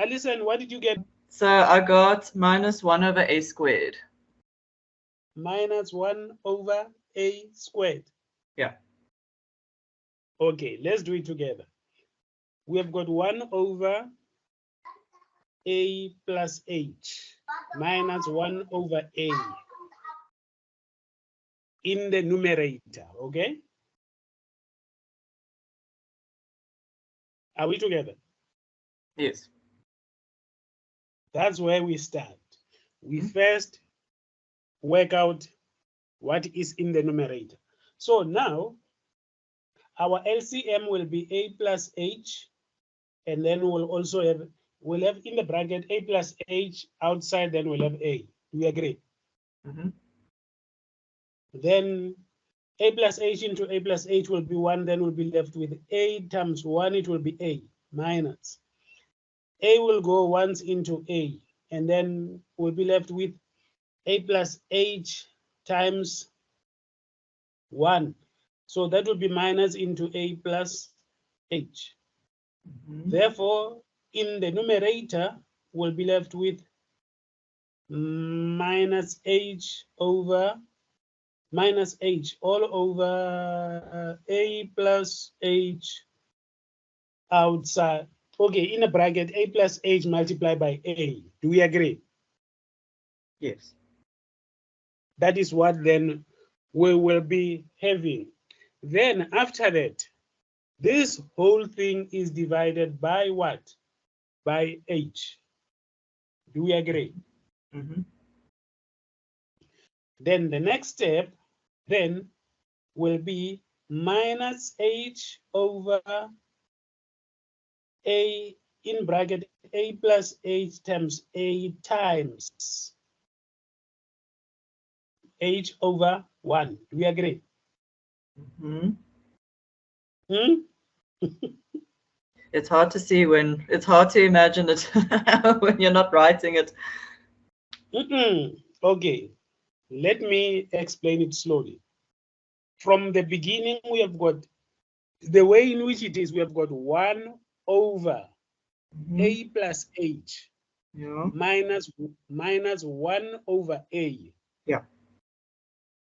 Alison, what did you get? So I got -1 over a squared. -1 over a squared. Yeah. Okay, let's do it together. We have got 1 over a plus h minus 1 over a in the numerator, okay? Are we together? Yes. That's where we start. We first work out what is in the numerator. So now our LCM will be a plus h, and then we'll also have in the bracket a plus h, outside then we'll have a. Do we agree? Then a plus h into a plus h will be 1, then we'll be left with a times 1, it will be a minus. A will go once into a, and then we'll be left with a plus h times 1. So that will be minus into a plus h. Therefore, in the numerator, we'll be left with minus h over minus h all over a plus h outside. Okay, in a bracket, a plus h multiplied by a. Do we agree? Yes. That is what then we will be having. Then after that, this whole thing is divided by what? By h. Do we agree? Then the next step then will be minus h over a in bracket a plus h times a times h over 1. Do we agree? It's hard to see when it's hard to imagine it when you're not writing it. Okay, let me explain it slowly. From the beginning, we have got the way in which it is, we have got 1 over a plus h minus 1 over a. Yeah.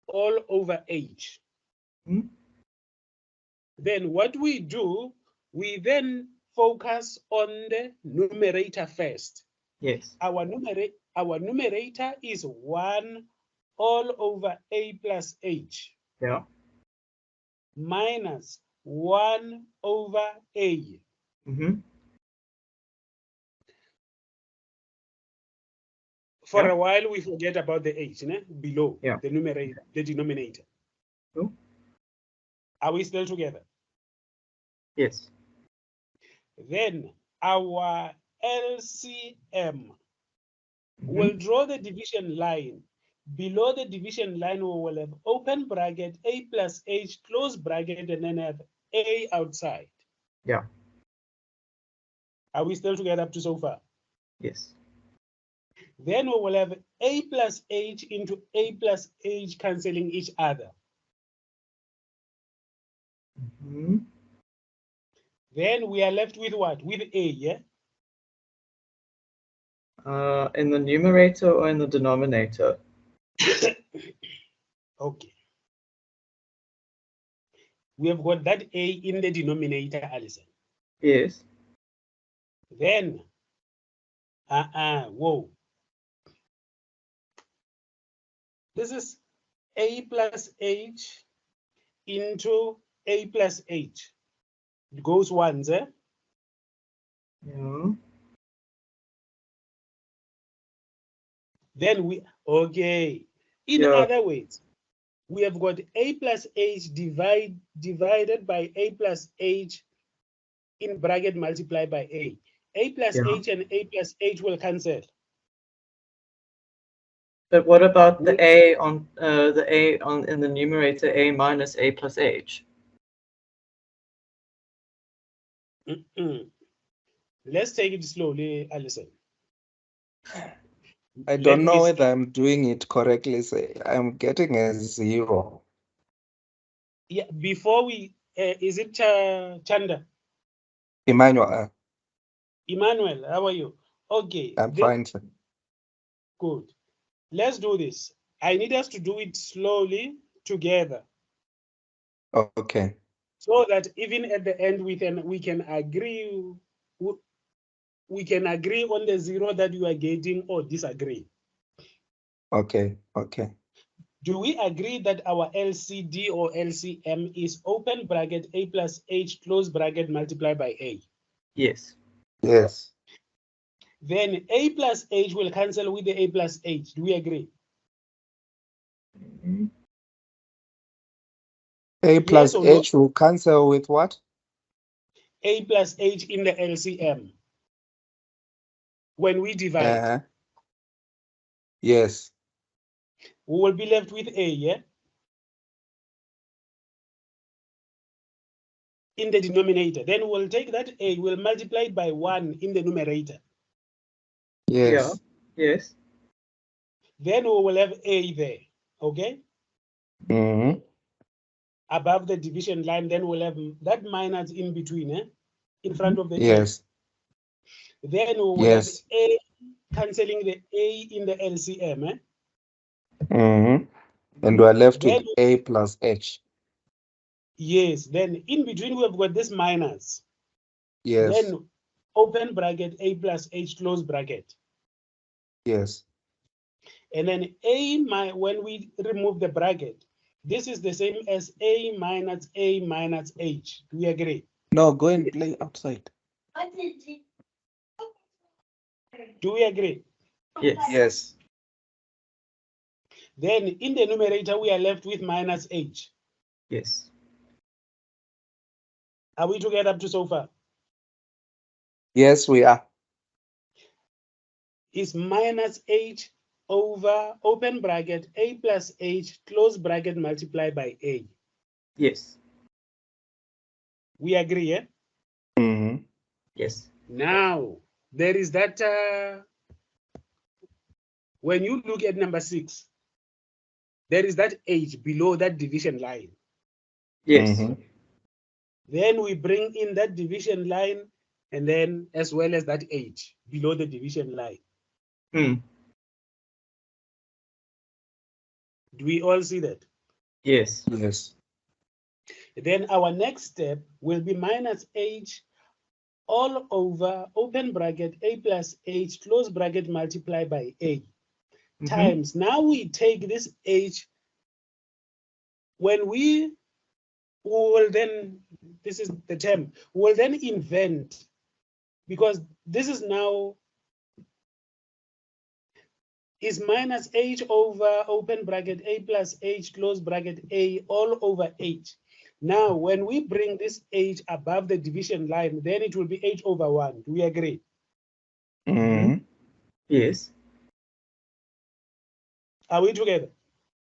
All over h. Then what we do, we then focus on the numerator first. Yes. Our numerator is 1 all over a plus h. Yeah. Minus 1 over a. For a while, we forget about the h below the numerator, the denominator. Are we still together? Yes. Then our LCM will draw the division line. Below the division line, we will have open bracket a plus h close bracket, and then have a outside. Yeah. Are we still together up to so far? Yes. Then we will have a plus h into a plus h cancelling each other. Then we are left with what? With a, yeah? In the numerator or in the denominator? Okay. We have got that a in the denominator, Alison. Yes. Then, whoa. This is a plus h into a plus h. It goes once, eh? Yeah. Then we, okay. In other words, we have got a plus h divided by a plus h in bracket multiplied by a. A plus h and a plus h will cancel. But what about the a on in the numerator, a minus a plus h? Let's take it slowly, Alison. I don't know whether I'm doing it correctly. I'm getting a 0. Yeah, before we, is it Chanda? Emmanuel. Emmanuel, how are you? Okay. I'm fine, sir. Good. Let's do this. I need us to do it slowly together, Okay. so that even at the end we can agree. We can agree on the zero that you are getting or disagree. Okay. Okay. Do we agree that our LCD or LCM is open bracket A plus H close bracket multiplied by A? Yes. Yes. Then A plus H will cancel with the A plus H. Do we agree? Mhm. A plus Yes or no? H will cancel with what? A plus H in the LCM when we divide. Yes. We will be left with A, yeah? In the denominator. Then we'll take that A, we'll multiply it by 1 in the numerator. Yes. Yeah. Yes. Then we will have A there, okay? Mm-hmm. Above the division line, then we'll have that minus in between, in front of the Yes. A. Then we will have Yes. A cancelling the A in the LCM. Mm-hmm. And we're left Then, with A plus H. yes, then in between we have got this minus. Yes. Then open bracket A plus H close bracket. Yes. And then A, when we remove the bracket, this is the same as A minus H. Do we agree? No, go and play outside. Do we agree? Yes. Yes. Then in the numerator, we are left with minus H. Yes. Are we together up to so far? Yes, we are. Is minus H over open bracket A plus H close bracket multiplied by A. Yes. We agree, eh? Mm-hmm. Yes. Now, there is that, when you look at number 6, there is that H below that division line. Yes. Mm-hmm. Then we bring in that division line and then as well as that H below the division line. Mm. Do we all see that? Yes. Yes. Then our next step will be minus H all over open bracket A plus H close bracket multiplied by A times. Now we take this H, when we will then, this is the term, we'll then invent, because this is now is minus H over open bracket A plus H close bracket A all over H. Now, when we bring this H above the division line, then it will be H over 1. Do we agree? Mm-hmm. Yes. Are we together?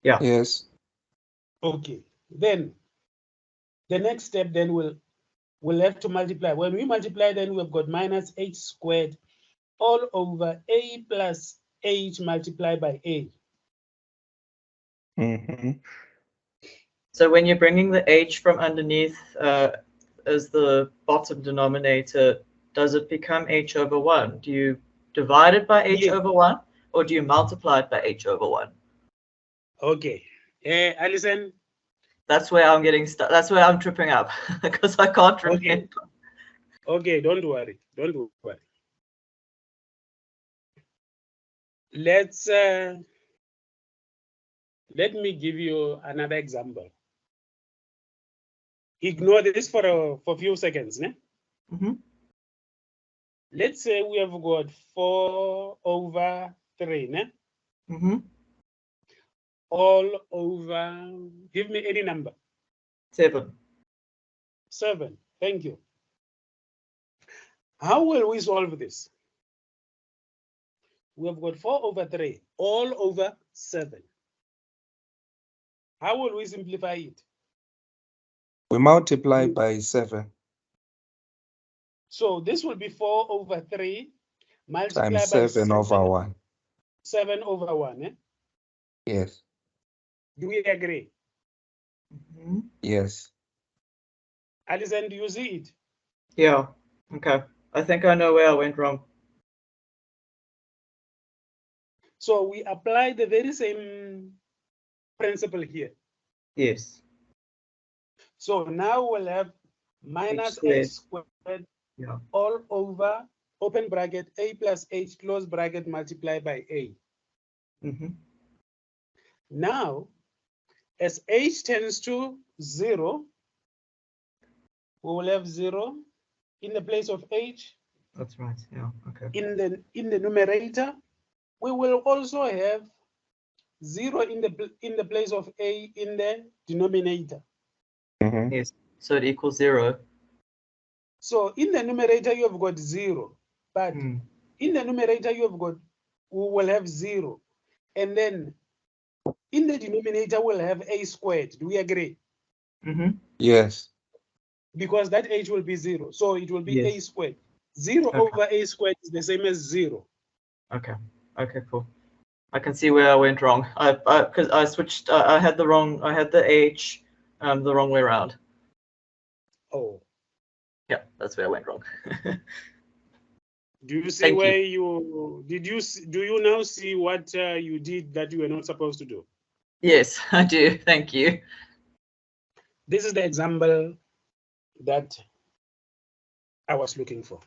Yeah. Yes. Okay. Then the next step then we'll have to multiply. When we multiply, then we've got minus H squared all over A plus H multiplied by A. Mm-hmm. So when you're bringing the H from underneath as the bottom denominator, does it become H over 1? Do you divide it by H Yes. over 1, or do you multiply it by H over 1? Okay. Alison? That's where I'm getting stuck. That's where I'm tripping up because I can't remember. Okay. Okay, don't worry. Don't worry. Let's let me give you another example. Ignore this for a few seconds. Ne? Mm-hmm. Let's say we have got 4 over 3. Ne? Mm-hmm. All over, give me any number. 7. 7. Thank you. How will we solve this? We have got 4 over 3, all over 7. How will we simplify it? We multiply by 7 So this will be 4 over 3 multiplied times by 7 over 1. 7 over 1. Eh? Yes. Do we agree? Mm-hmm. Yes. Alison, do you see it? Yeah. Okay. I think I know where I went wrong. So we apply the very same principle here. Yes. So now we'll have minus h squared Yeah. all over open bracket a plus h close bracket multiplied by a. Mm-hmm. Now, as h tends to 0, we will have 0 in the place of h. That's right. Yeah. Okay. In the numerator, we will also have 0 in the place of a in the denominator. Mhm. Yes. So it equals 0. So in the numerator, you have got 0, but Mm. in the numerator, you have got, we will have 0. And then in the denominator, we'll have a squared. Do we agree? Mm-hmm. Yes. Because that h will be 0. So it will be Yes. a squared. 0 Okay. over a squared is the same as 0. Okay. Okay. Cool. I can see where I went wrong. Because I switched. I had the wrong. I had the h, the wrong way around. Oh, Yeah, that's where I went wrong. do you see Thank where you did you do you now see what you did that you were not supposed to do? Yes, I do. Thank you. This is the example that I was looking for.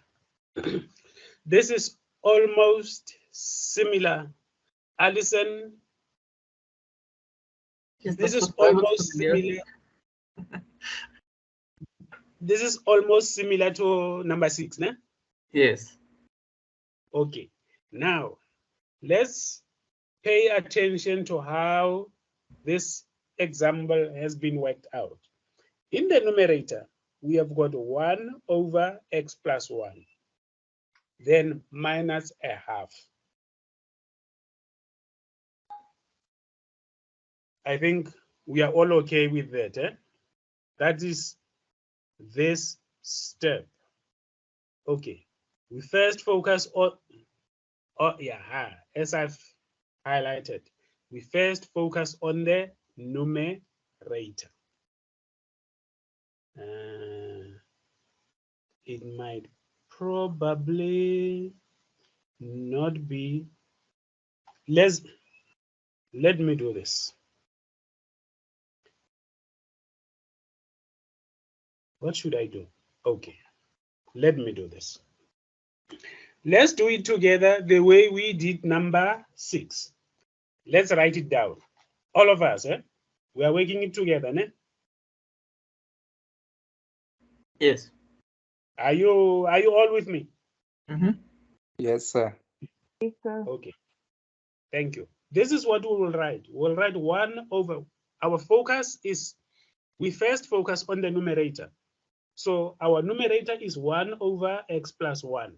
This is almost similar. Alison, Yes, this is word was almost familiar. similar. This is almost similar to number 6, né? Yes. Okay. Now, let's pay attention to how this example has been worked out. In the numerator, we have got 1 over x plus 1, then minus a half. I think we are all okay with that. Eh? That is this step. Okay. We first focus on, as I've highlighted, we first focus on the numerator. It might probably not be. Let me do this. What should I do? Okay, let me do this. Let's do it together the way we did number 6. Let's write it down. All of us, eh? We are working it together, né? Yes. Are you all with me? Mm-hmm. Yes, sir. Okay. Thank you. This is what we will write. We'll write 1 over. Our focus is, we first focus on the numerator. So our numerator is 1 over x plus 1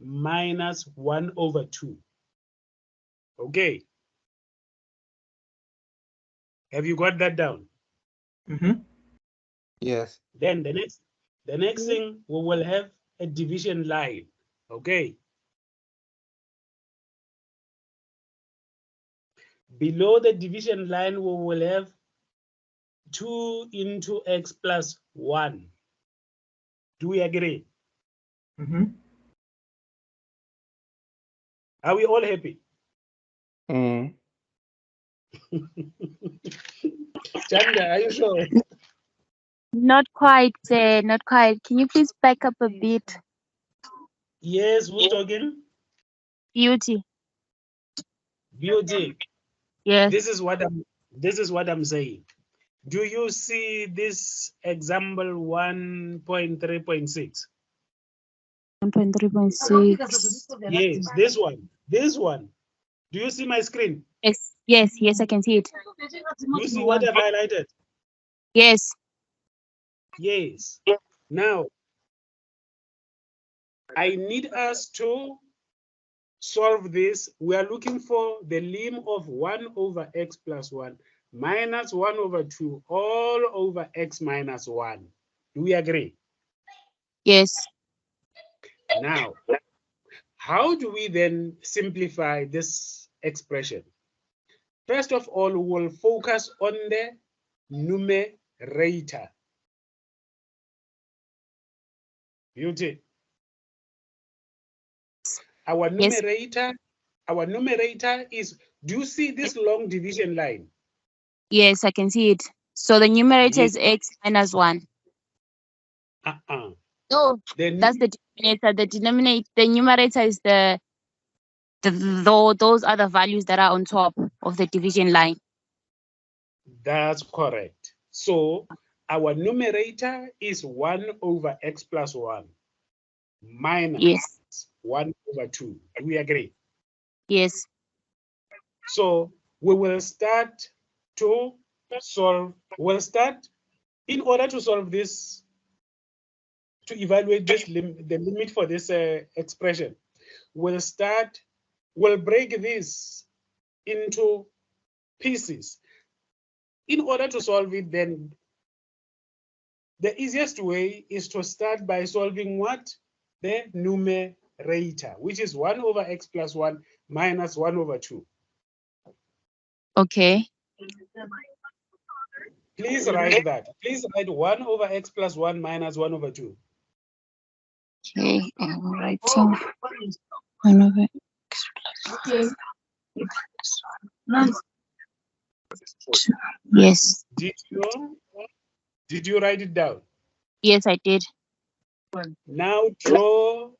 minus 1 over 2. Okay. Have you got that down? Mm-hmm. Yes. Then the next thing, we will have a division line. Okay. Below the division line, we will have 2 into x plus 1. Do we agree? Mm-hmm. Are we all happy? Mm. Chanda, are you sure? Not quite, not quite. Can you please back up a bit? Yes, who's talking? Beauty. Beauty. Yes. This is what I'm saying. Do you see this example 1.3.6? 1.3.6. Yes, this one. This one. Do you see my screen? Yes, yes, yes, I can see it. You see what I've highlighted? Yes. Yes. Now, I need us to solve this. We are looking for the lim of 1 over x plus 1 minus 1 over 2 all over x minus 1. Do we agree? Yes. Now, how do we then simplify this expression? First of all, we'll focus on the numerator. Beauty. Our Yes. numerator Our numerator is, do you see this long division line? Yes, I can see it. So the numerator Yes. is x minus 1. No, Then that's the denominator. The numerator is those other values that are on top of the division line. that's correct. So our numerator is 1 over x plus 1 minus Yes. 1 over 2. Do we agree? Yes. So we will start to solve. We'll start in order to solve this, to evaluate this the limit for this expression. We'll break this into pieces. In order to solve it, then the easiest way is to start by solving what? The numerator, which is 1 over x plus 1 minus 1 over 2. Okay. Please write that. Please write 1 over x plus 1 minus 1 over 2. Okay, I'm writing 1 over x plus 1. Yes. Did you write it down? Yes, I did. Now draw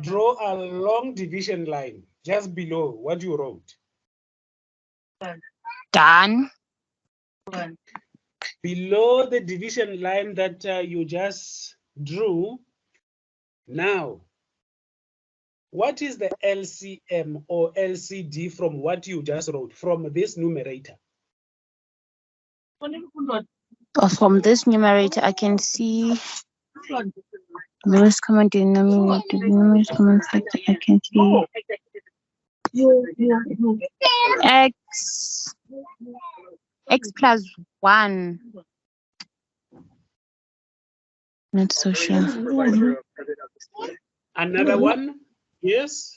a long division line just below what you wrote. Done. Below the division line that you just drew. Now, what is the LCM or LCD from what you just wrote, from this numerator? From this numerator, I can see lowest common denominator, lowest common factor. I can see x plus 1. Not so sure. Another one, yes,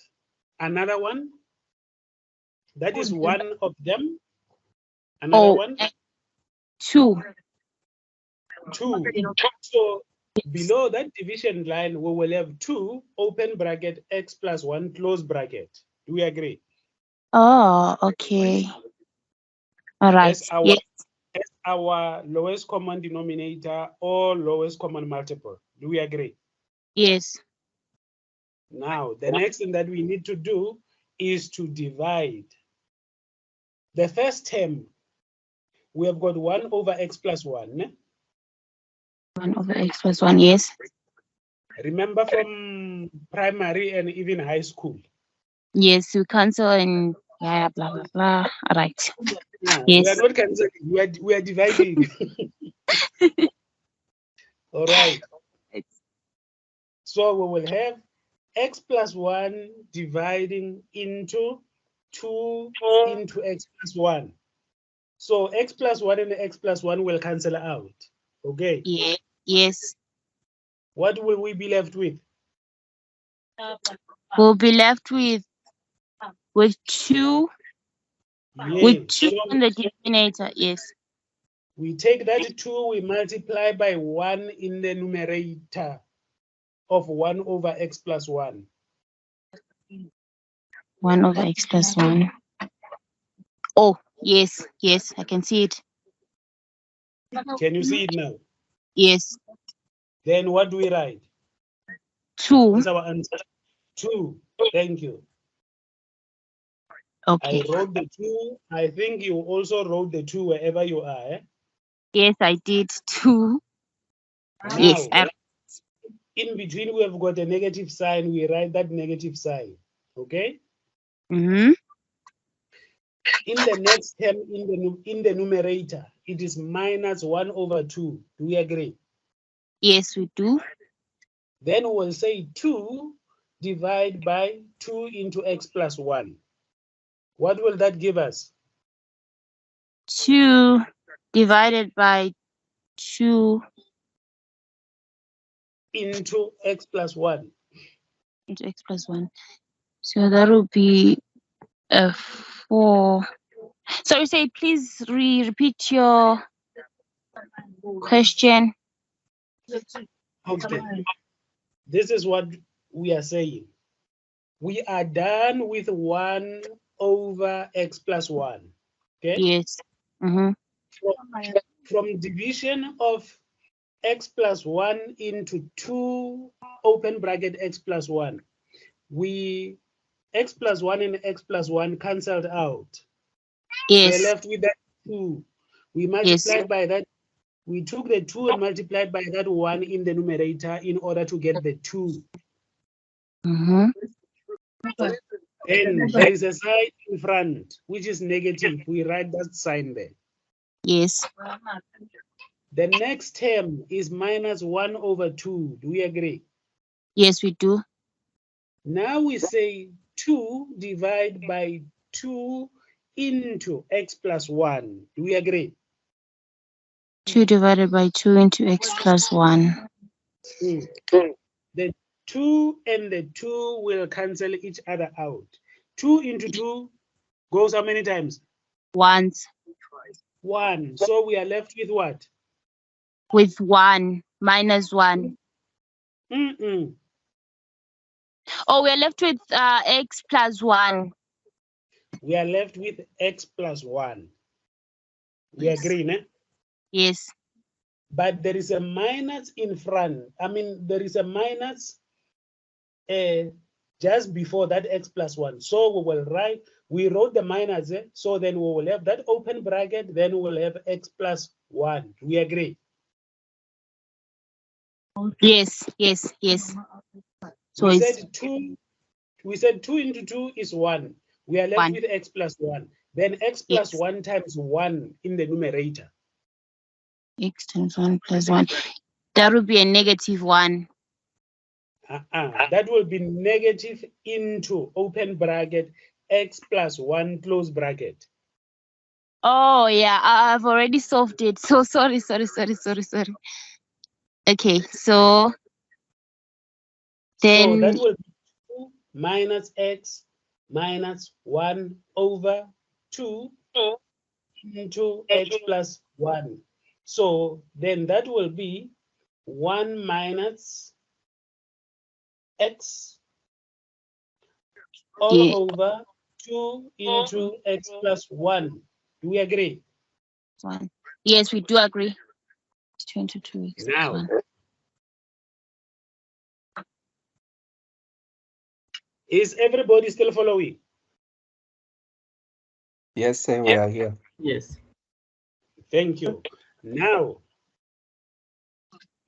another one. That is one of them. Another one. 2. 2. So below that division line, we will have 2 open bracket x plus 1 close bracket. Do we agree? Oh, okay. All right. As our lowest common denominator or lowest common multiple. Do we agree? Yes. Now, the next thing that we need to do is to divide. The first term, we have got 1 over x plus 1. 1 over x plus 1, yes. Remember from primary and even high school? Yes, we cancel and blah, blah, blah, blah. All right. No, yes. We are not canceling, we are dividing. All right. So we will have x plus 1 dividing into 2 into x plus 1. So x plus 1 and x plus 1 will cancel out. Okay. Yeah. Yes. What will we be left with? We'll be left with 2. Yes. With 2 So on the denominator, yes. we take that 2, we multiply by 1 in the numerator of 1 over x plus 1. 1 over x plus 1. Oh, yes, yes, I can see it. Can you see it now? Yes. Then what do we write? 2. That's our answer. 2. Thank you. Okay. I wrote the 2. I think you also wrote the 2 wherever you are. Eh? Yes, I did 2. Now, yes. In between, we have got a negative sign. We write that negative sign. Okay? Mm-hmm. In the next term, in the numerator, it is minus 1 over 2. Do we agree? Yes, we do. Then we'll say 2 divided by 2 into x plus 1. What will that give us? 2 divided by 2 into x plus 1. Into x plus 1. So that will be a 4. Sorry, say please repeat your question. Okay. This is what we are saying. we are done with 1 over x plus 1. Okay. Yes. Mm-hmm. From division of x plus 1 into 2 open bracket x plus 1, x plus 1 and x plus 1 cancelled out. We're Yes. left with that 2. We multiplied Yes. by that. We took the 2 and multiplied by that 1 in the numerator in order to get the 2. Mm-hmm. And there is a sign in front, which is negative. We write that sign there. Yes. The next term is minus 1 over 2. Do we agree? Yes, we do. Now we say 2 divided by 2 into x plus 1. Do we agree? 2 divided by 2 into x plus 1. The 2 and the 2 will cancel each other out. 2 into 2 goes how many times? Once. 1. So we are left with what? With 1. Minus 1. Oh, we're left with x plus 1. We are left with x plus 1. We Yes. agree, ne? Yes. But there is a minus in front. I mean, there is a minus just before that x plus 1. So we wrote the minus, so then we will have that open bracket, then we will have x plus 1. We agree? Yes. Yes. Yes. So we it's said 2. We said 2 into 2 is 1. We are left 1. with x plus 1. Then x plus 1 times 1 in the numerator. X times 1 plus 1. That would be a negative 1. That will be negative into open bracket x plus 1 close bracket. Oh, yeah. I've already solved it. So sorry. Okay. So then. So that will be 2 minus x minus 1 over 2 into x plus 1. So then that will be 1 minus x all over 2 into x plus 1. Do we agree? 1. Yes, we do agree. 22 x Now, 1. is everybody still following? Yes, sir, we are here. Yes. Thank you. Now,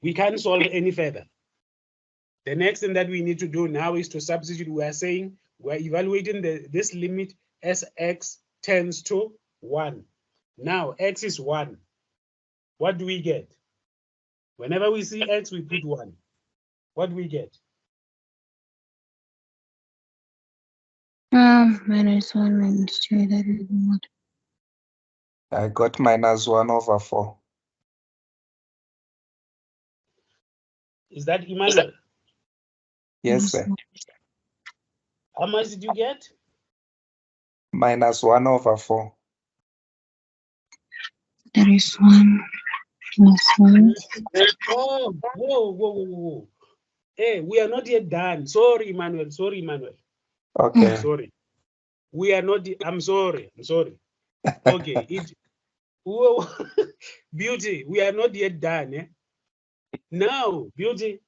we can't solve any further. The next thing that we need to do now is to substitute. We are saying we're evaluating this limit as x tends to 1. Now, x is 1. What do we get? Whenever we see x, we put 1. What do we get? Minus 1 minus 2. That is what? I got minus 1 over 4. Is that Emmanuel? Yes, sir. How much did you get? Minus 1 over 4. There is 1 plus 1. Oh, whoa. Hey, we are not yet done. Sorry, Emmanuel. Okay. Sorry. We are not, I'm sorry. Okay. Whoa. Beauty, we are not yet done. Eh? Now, Beauty,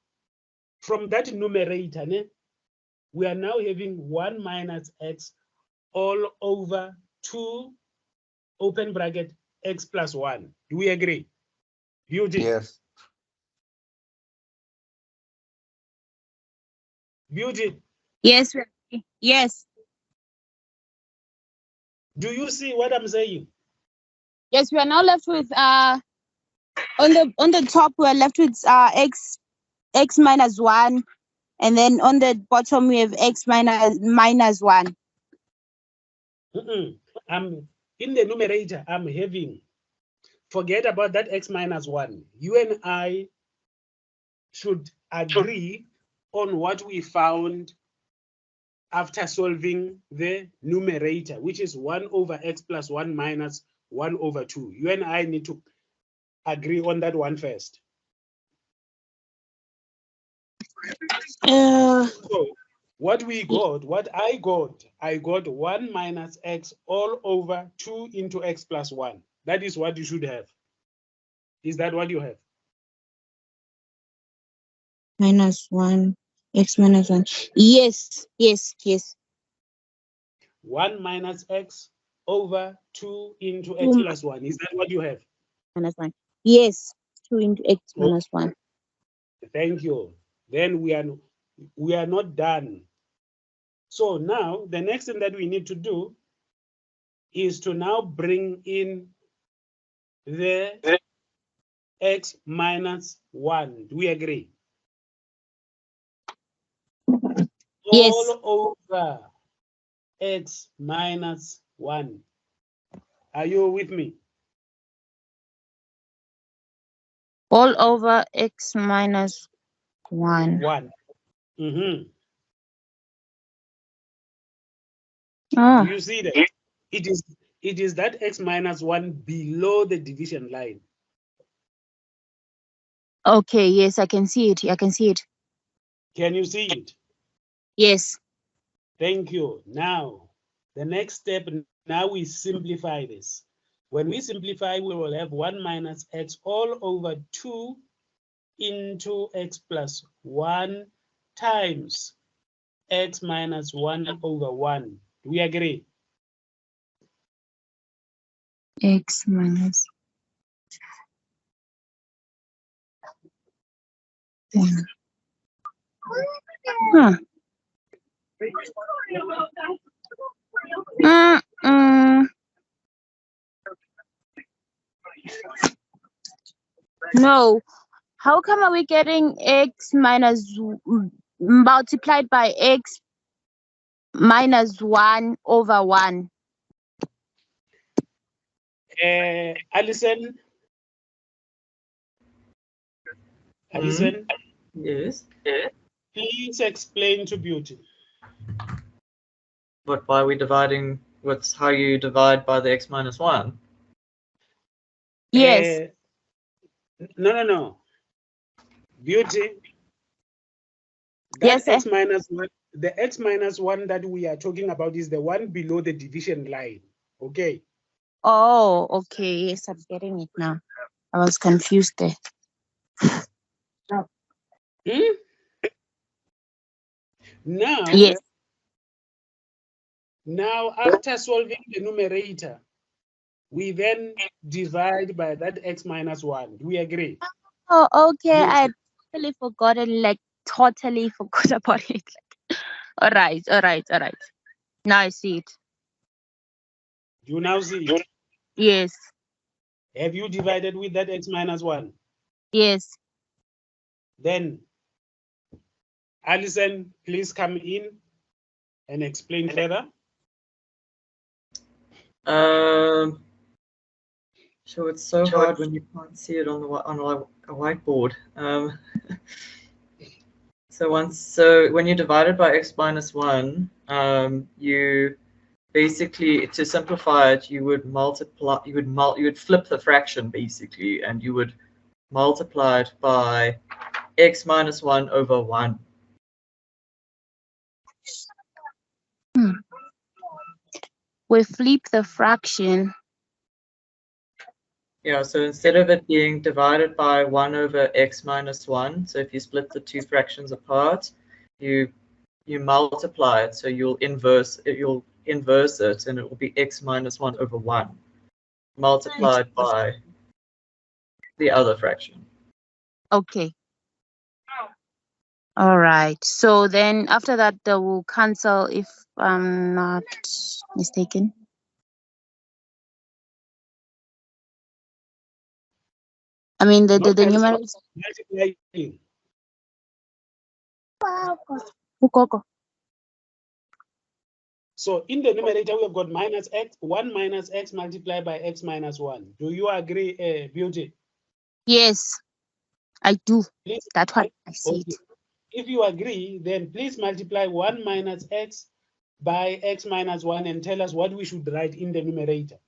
from that numerator, we are now having 1 minus x all over 2 open bracket x plus 1. Do we agree? Beauty. Yes. Beauty. Yes. Yes. Do you see what I'm saying? Yes, we are now left with on the top we are left with x minus 1, and then on the bottom we have x minus 1. I'm in the numerator. I'm having, forget about that x minus 1. You and I should agree on what we found after solving the numerator, which is 1 over x plus 1 minus 1 over 2. You and I need to agree on that one first. So What I got 1 minus x all over 2 into x plus 1. That is what you should have. Is that what you have? -1, x minus 1. Yes, yes, yes. 1 minus x over 2 into x 2 plus 1. Is that what you have? minus 1. Yes, 2 into x Oh. minus 1. Thank you. Then we are not done. So now the next thing that we need to do is to now bring in the x minus 1. Do we agree? Yes. All over x minus 1. Are you with me? All over x minus 1. 1. Mm-hmm. Oh, Do you see that? It is that x minus 1 below the division line. okay. Yes, I can see it. I can see it. Can you see it? Yes. Thank you. Now, the next step, now we simplify this. When we simplify, we will have 1 minus x all over 2 into x plus 1 times x minus 1 over 1. Do we agree? X minus 1. Huh. No. How come are we getting x minus multiplied by x minus 1 over 1? Alison? Alison, Yes. please explain to Beauty. But why are we dividing? What's how you divide by the x minus 1? Yes. No. Beauty. Yes, That x minus 1, the x minus 1 that we are talking about is the one below the division line. Okay. Oh, okay. Yes, I'm getting it now. I was confused there. Hmm? Now, Yes. now, after solving the numerator, we then divide by that x minus 1. Do we agree? Oh, okay. Yes. I totally forgotten, like totally forgot about it. All right. Now I see it. You now see it. Yes. Have you divided with that x minus 1? Yes. Then, Alison, please come in and explain further. So it's so hard when you can't see it on a whiteboard. So when you divide it by x minus 1, you basically, to simplify it, you would flip the fraction basically, and you would multiply it by x minus 1 over 1. We flip the fraction. Yeah, so instead of it being divided by 1 over x minus 1, so if you split the two fractions apart, you multiply it, so you'll inverse it, and it will be x minus 1 over 1 multiplied by the other fraction. Okay. All right. So then after that, they will cancel if I'm not mistaken. I mean, the numerator. Multiplying. Ukoko. So in the numerator, we have got minus x, 1 minus x multiplied by x minus 1. Do you agree, Beauty? Yes, I do. Please, That's what I see okay. it. If you agree, then please multiply 1 minus x by x minus 1 and tell us what we should write in the numerator.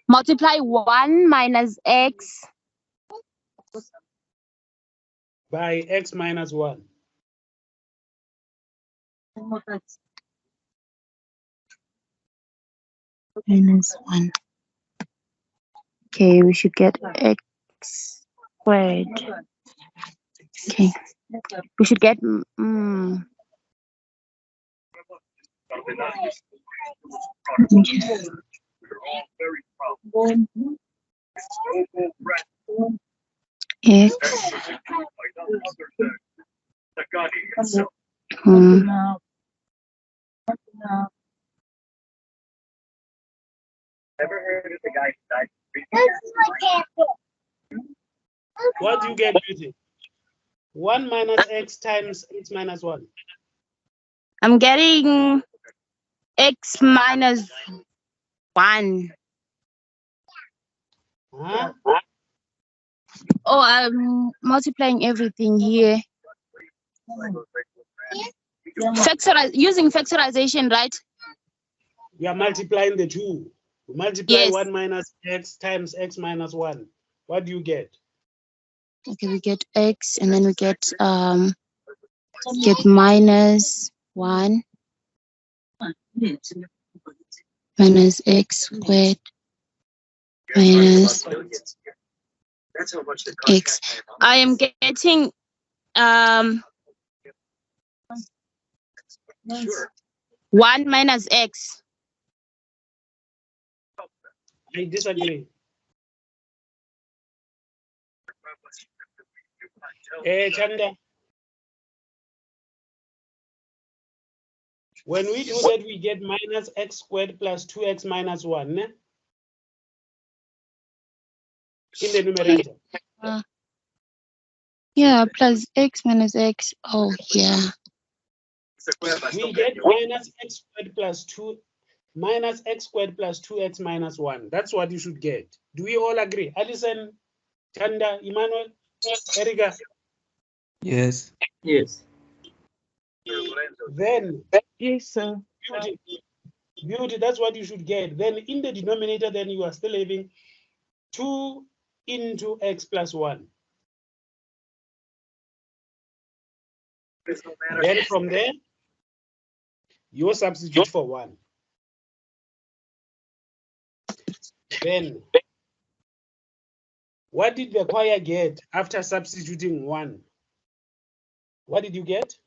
Multiply 1 minus x by x minus 1. Minus 1. Okay, we should get x squared. Okay, we should get x What do you get, Beauty? 1 minus x times x minus 1. I'm getting x minus 1. Huh? Oh, I'm multiplying everything here. Using factorization, right? We are multiplying the two. We multiply Yes. 1 minus x times x minus 1. What do you get? Okay, we get x, and then we get minus 1 minus x squared minus x. I am getting 1 minus x. I disagree. Chanda, when we do that, we get minus x squared plus 2x minus 1 ne? In the numerator. Yeah, plus x minus x. Oh, yeah. We get minus x squared plus 2 minus x squared plus 2x minus 1. That's what you should get. Do we all agree? Alison, Chanda, Emmanuel, Erika? Yes. Yes. Then, Yes, sir. beauty, that's what you should get. Then in the denominator, then you are still having 2 into x plus 1. Then from there, you substitute for 1. Then, what did the choir get after substituting 1? What did you get?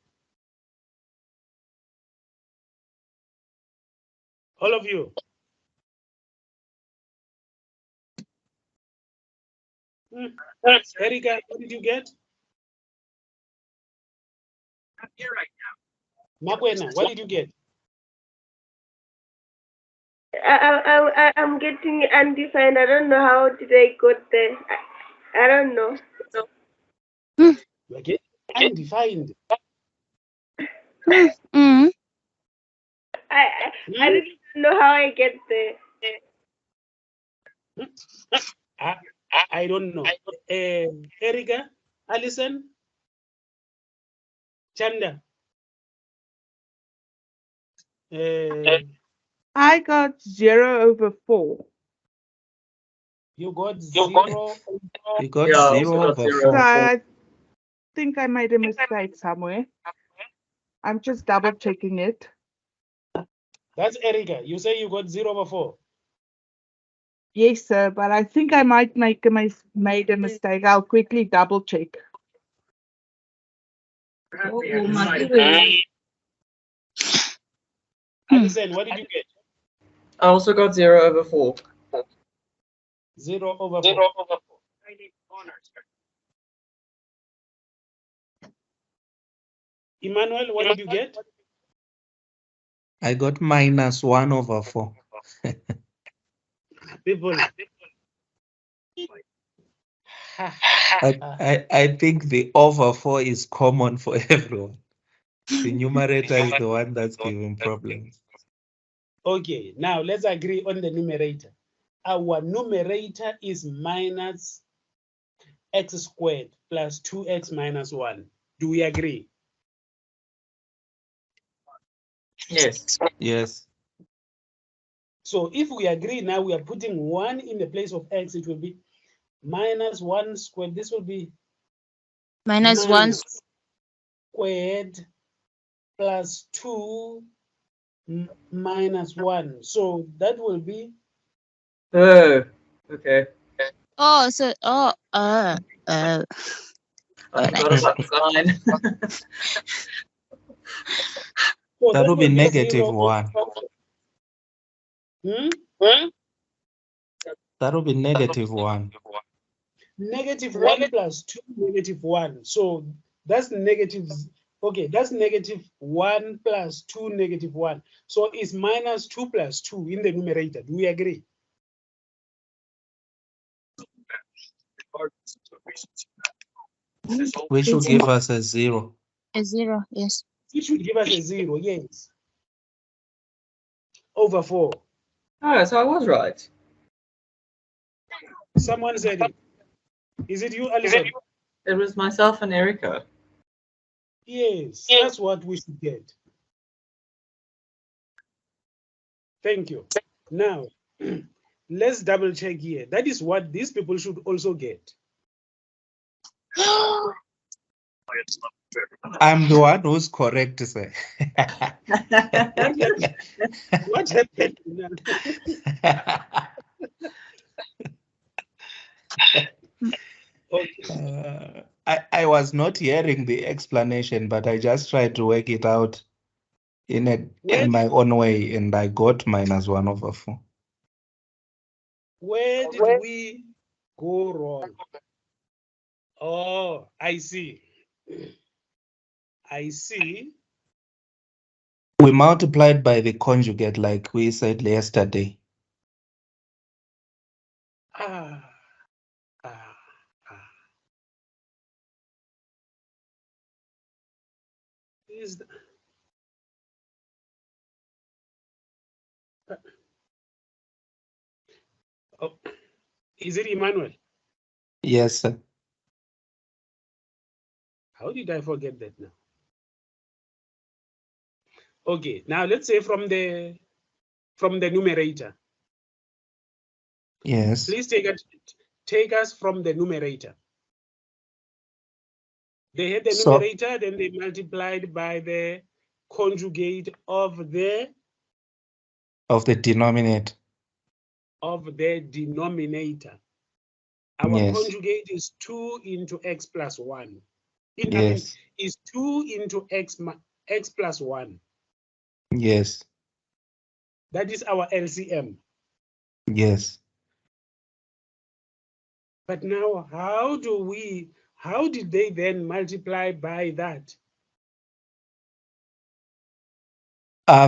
All of you. Erika, what did you get? I'm here right now. Makwena, what did you get? I'm getting undefined. I don't know how did I got there. I don't know. You are getting undefined. I really don't know how I get there. I don't know. Erika, Alison, Chanda. I got 0/4. You got 0. You got Yeah, I also 0 got over 0. 4. So I think I made a mistake somewhere. I'm just double checking it. That's Erika. You say you got 0/4. Yes, sir, but I think I might made a mistake. I'll quickly double check. Alison, what did you get? I also got 0/4. 0/4. Emmanuel, what did you get? I got minus 1/4. People. I think the over 4 is common for everyone. The numerator is the one that's giving problems. Okay, now let's agree on the numerator. Our numerator is minus x squared plus 2x minus 1. Do we agree? Yes. Yes. So if we agree now, we are putting 1 in the place of x. It will be minus 1 squared. This will be Minus 1 squared plus 2 minus 1. So that will be Oh, okay. Oh, so I forgot about sign. so That will be will negative 0. 1. Hmm? That will be negative 1. Negative 1 plus 2 negative 1. So that's negatives. Okay, that's negative 1 plus 2 negative 1. So it's minus 2 plus 2 in the numerator. Do we agree? Which will give us a 0. a 0, yes. It should give us a 0, yes. Over 4. Oh, so I was right. Someone said it. Is it you, Alison? It was myself and Erica. Yes, that's what we should get. Thank you. Now, let's double check here. That is what these people should also get. I'm the one who's correct, sir. What happened? Okay. I was not hearing the explanation, but I just tried to work it out in my own way, and I got minus 1 over 4. Where did we go wrong? Oh, I see. I see. We multiplied by the conjugate like we said yesterday. Ah. Is it Emmanuel? Yes, sir. How did I forget that now? Okay, now let's say from the numerator. Yes. Please take us from the numerator. They had the numerator, then they multiplied by the conjugate of the denominator. Our Yes. conjugate is 2 into x plus 1. Yes. I mean, is 2 into x plus 1. Yes. That is our LCM. Yes. But now, how did they then multiply by that?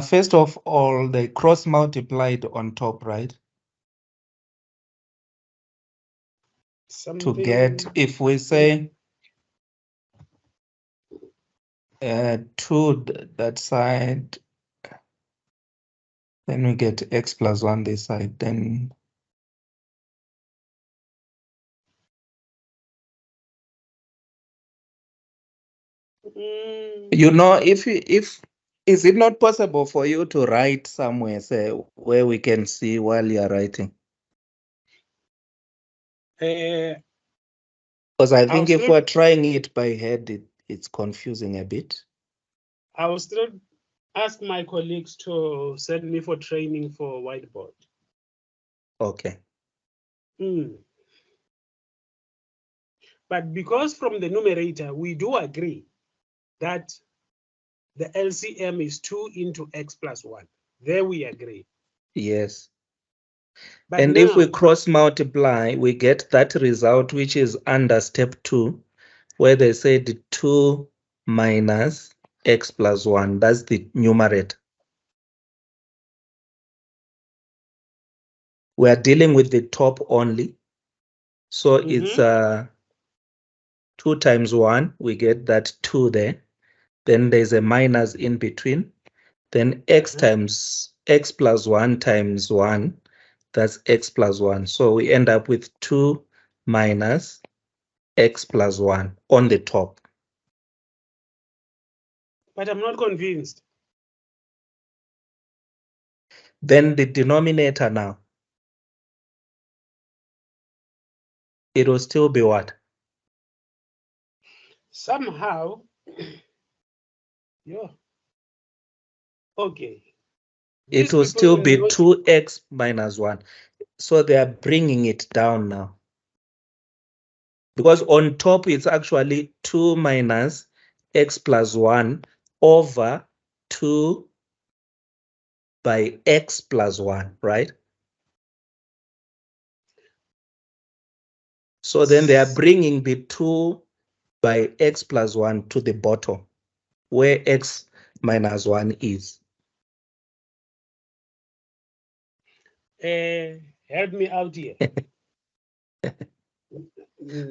First of all, they cross multiplied on top, right? To get, if we say 2 that side, then we get x plus 1 this side, then you know, if is it not possible for you to write somewhere, say, where we can see while you're writing? Because I think if we're trying it by head, it's confusing a bit. I will still ask my colleagues to send me for training for whiteboard. Okay. But because from the numerator, we do agree that the LCM is 2 into x plus 1. There we agree. Yes. But and now, if we cross multiply, we get that result, which is under step 2, where they said 2 minus x plus 1. That's the numerator. We are dealing with the top only. So it's 2 times 1. We get that 2 there. Then there's a minus in between. Then x times x plus 1 times 1. That's x plus 1. So we end up with 2 minus x plus 1 on the top. But I'm not convinced. Then the denominator now, it will still be what? Somehow, yeah. Okay. It These will people still will be not- 2x minus 1. So they are bringing it down now. Because on top, it's actually 2 minus x plus 1 over 2 by x plus 1, right? So then they are bringing the 2 by x plus 1 to the bottom, where x minus 1 is. help me out here.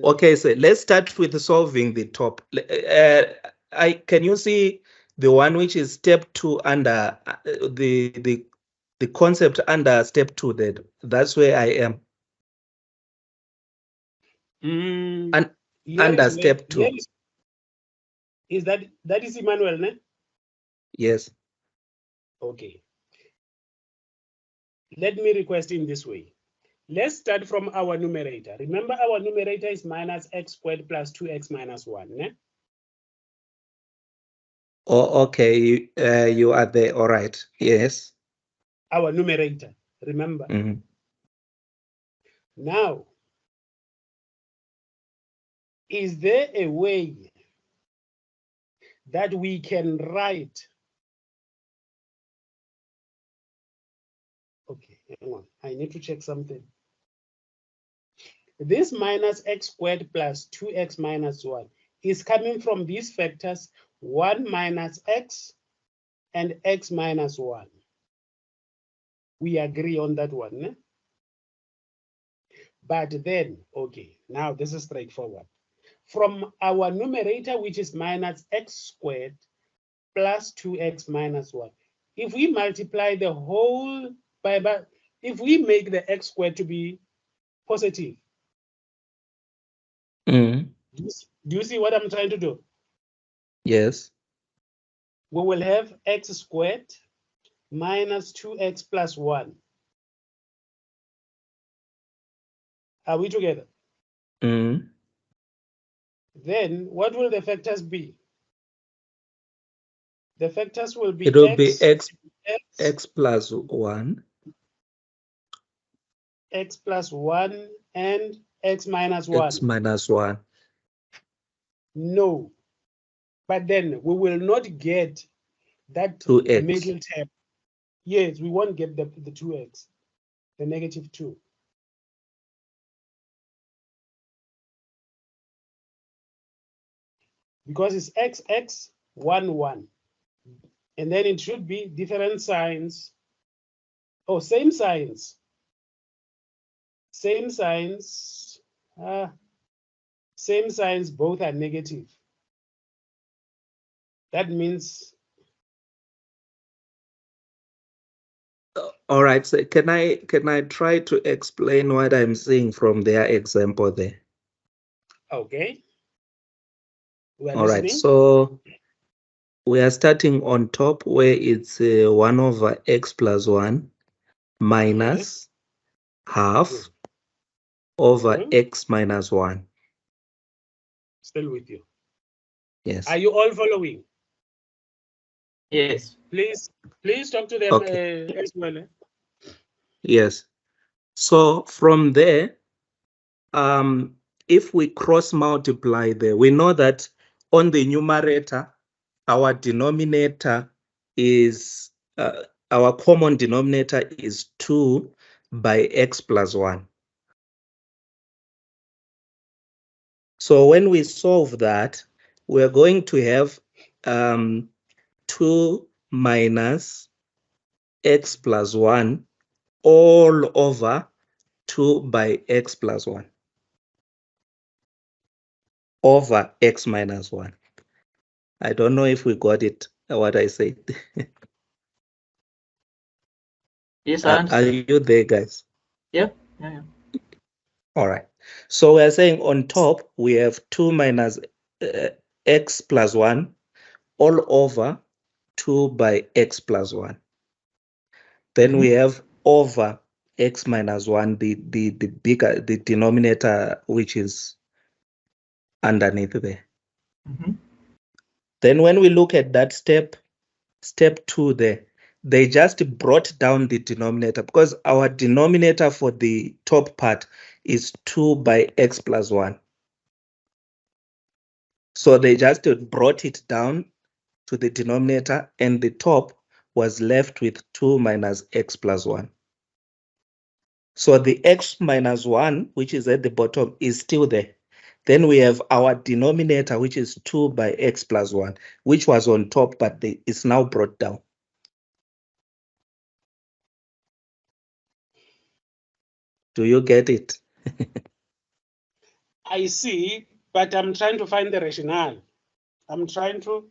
Okay, so let's start with solving the top. Can you see the one which is step 2 under the concept under step 2 there? That's where I am. And Here under is where- step 2. here is that is Emmanuel, ne? Yes. Okay. Let me request in this way. Let's start from our numerator. Remember, our numerator is minus x squared plus 2x minus 1. Ne? Oh, okay. You are there. All right. Yes. Our numerator, remember. Mhm. Now, is there a way that we can write? Okay, hang on. I need to check something. This minus x squared plus 2x minus 1 is coming from these factors 1 minus x and x minus 1. We agree on that one. Ne? But then, okay, now this is straightforward. From our numerator, which is minus x squared plus 2x minus 1, if we multiply the whole by, if we make the x squared to be positive, Mhm. do you see what I'm trying to do? Yes. We will have x squared minus 2x plus 1. Are we together? Mhm. Then what will the factors be? The factors will be It will be x plus 1. X plus 1 and x minus 1. X minus 1. No. But then we will not get that 2x. middle term. Yes, we won't get the 2x, the negative 2. Because it's x, 1, 1. And then it should be different signs. Oh, same signs. Same signs. Same signs, both are negative. That means. All right. So can I try to explain what I'm seeing from their example there? Okay. We are All right. listening. So we are starting on top where it's 1 over x plus 1 minus half over x minus 1. Still with you. Yes. Are you all following? Yes. Please talk to them Okay. as well. Yes. So from there, if we cross multiply there, we know that on the numerator, our denominator is, our common denominator is 2 by x plus 1. So when we solve that, we're going to have 2 minus x plus 1 all over 2 by x plus 1 over x minus 1. I don't know if we got it, what I said. Yes, I Are understand. you there, guys? Yeah. All right. So we're saying on top, we have 2 minus x plus 1 all over 2 by x plus 1. Then we have over x minus 1, the bigger, the denominator, which is underneath there. Mm-hmm. Then when we look at that step 2 there, they just brought down the denominator because our denominator for the top part is 2 by x plus 1. So they just brought it down to the denominator, and the top was left with 2 minus x plus 1. So the x minus 1, which is at the bottom, is still there. Then we have our denominator, which is 2 by x plus 1, which was on top, but it's now brought down. Do you get it? I see, but I'm trying to find the rationale. I'm trying to.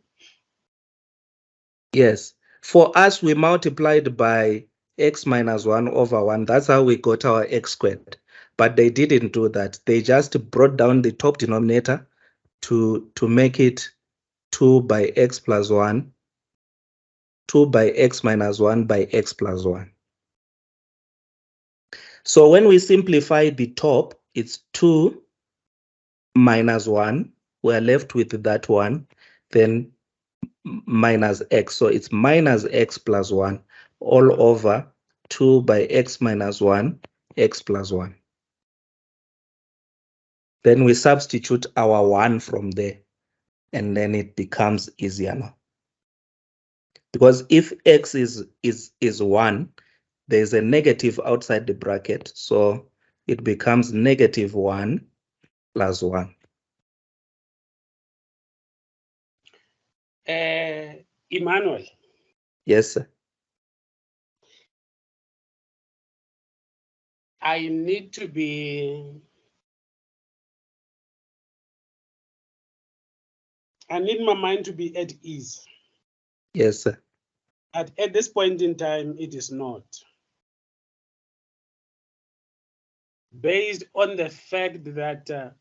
Yes. For us, we multiplied by x minus 1 over 1. That's how we got our x squared. But they didn't do that. They just brought down the top denominator to make it 2 by x plus 1, 2 by x minus 1 by x plus 1. So when we simplify the top, it's 2 minus 1. We're left with that 1. Then minus x. So it's minus x plus 1 all over 2 by x minus 1, x plus 1. Then we substitute our 1 from there, and then it becomes easier now. Because if x is 1, there's a negative outside the bracket, so it becomes negative 1 plus 1. Emmanuel, Yes, sir. I need to be. I need my mind to be at ease. Yes, sir. At this point in time, it is not. Based on the fact that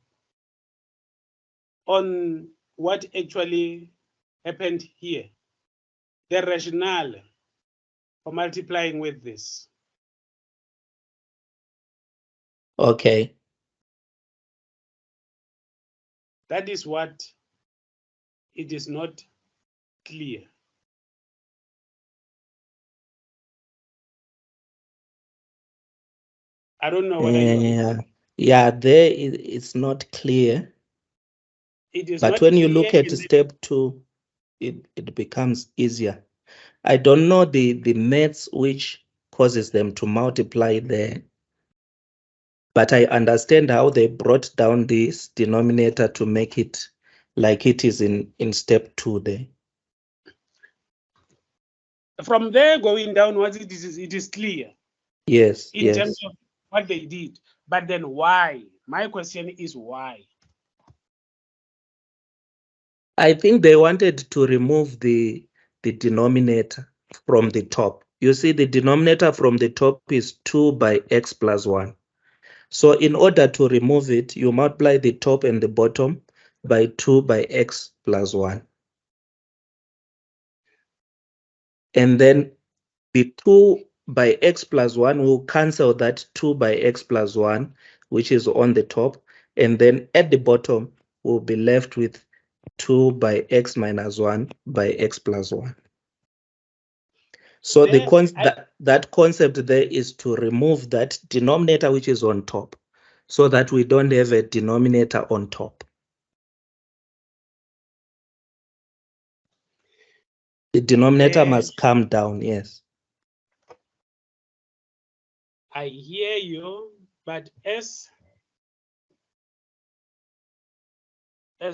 on what actually happened here, the rationale for multiplying with this. Okay. That is what it is not clear. I don't know whether you yeah, there it's not clear. It is But not when you clear look at in step 2, it becomes easier. I don't know the maths which causes them to multiply there, but I understand how they brought down this denominator to make it like it is in step 2 there. from there going downwards, it is clear. Yes, in terms of what they did. But then why? My question is why? I think they wanted to remove the denominator from the top. You see, the denominator from the top is 2 by x plus 1. So in order to remove it, you multiply the top and the bottom by 2 by x plus 1. And then the 2 by x plus 1 will cancel that 2 by x plus 1, which is on the top. And then at the bottom, we'll be left with 2 by x minus 1 by x plus 1. So that concept there is to remove that denominator which is on top so that we don't have a denominator on top. The denominator must come down, yes. I hear you, but as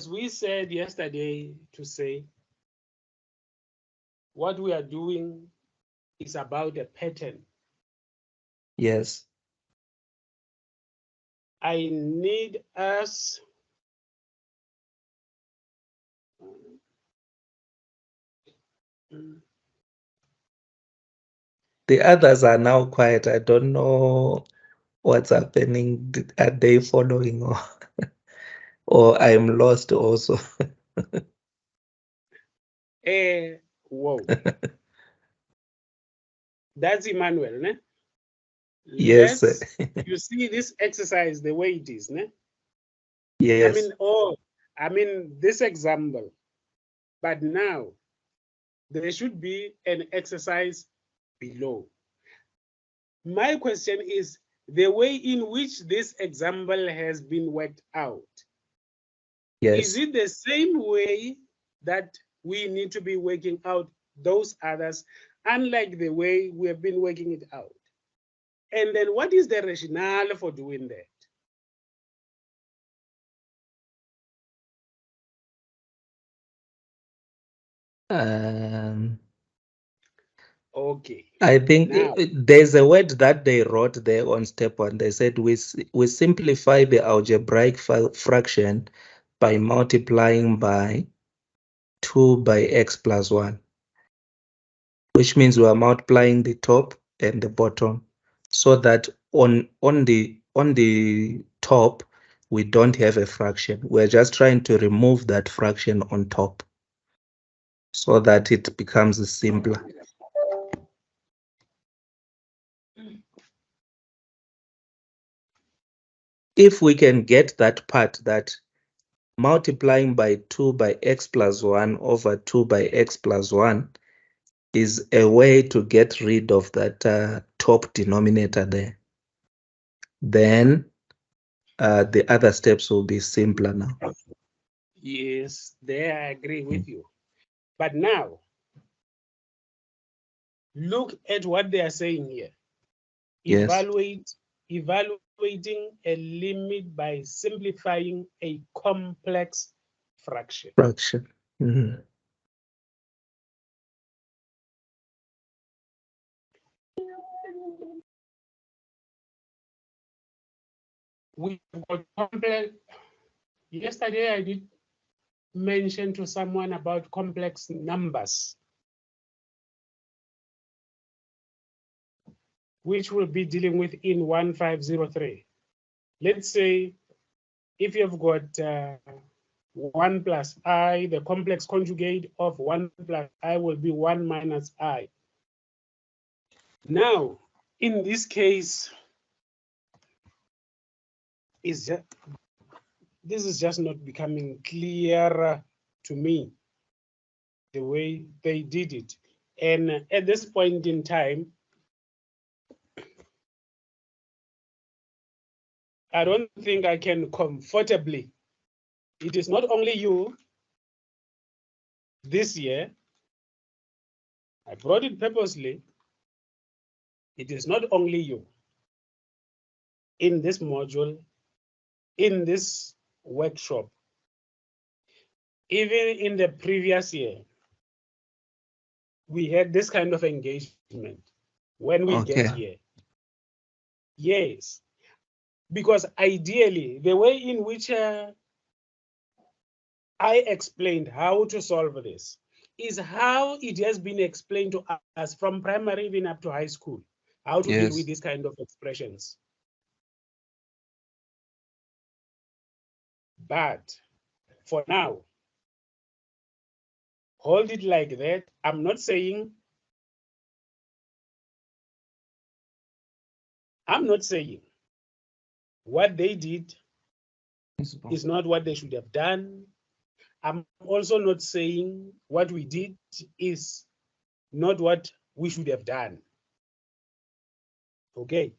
we said yesterday, to say what we are doing is about a pattern. Yes. I need us the others are now quiet. I don't know what's happening. Are they following or I'm lost also? whoa. That's Emmanuel, ne? Yes. You see this exercise the way it is, ne? Yes. I mean this example, but now there should be an exercise below. My question is the way in which this example has been worked out. Yes. Is it the same way that we need to be working out those others, unlike the way we have been working it out? And then what is the rationale for doing that? Okay. I think Now, there's a word that they wrote there on step one. They said we simplify the algebraic fraction by multiplying by 2 by x plus 1, which means we are multiplying the top and the bottom, so that on the top we don't have a fraction. We're just trying to remove that fraction on top so that it becomes simpler. If we can get that part, that multiplying by 2 by x plus 1 over 2 by x plus 1 is a way to get rid of that top denominator there, then the other steps will be simpler now. yes, there I agree with you. But now, look at what they are saying here. Yes. Evaluating a limit by simplifying a complex fraction. Fraction. Mhm. We got complex. Yesterday I did mention to someone about complex numbers, which we'll be dealing with in 1503. Let's say if you've got 1 plus I, the complex conjugate of 1 plus I will be 1 minus I. Now, in this case, this is just not becoming clearer to me, the way they did it. And at this point in time, I don't think I can comfortably. It is not only you this year. I brought it purposely. It is not only you in this module, in this workshop, even in the previous year, we had this kind of engagement when we get here. Yes, because ideally, the way in which I explained how to solve this is how it has been explained to us from primary even up to high school, how to deal with these kind of expressions. But for now, hold it like that. I'm not saying what they did is not what they should have done. I'm also not saying what we did is not what we should have done. Okay.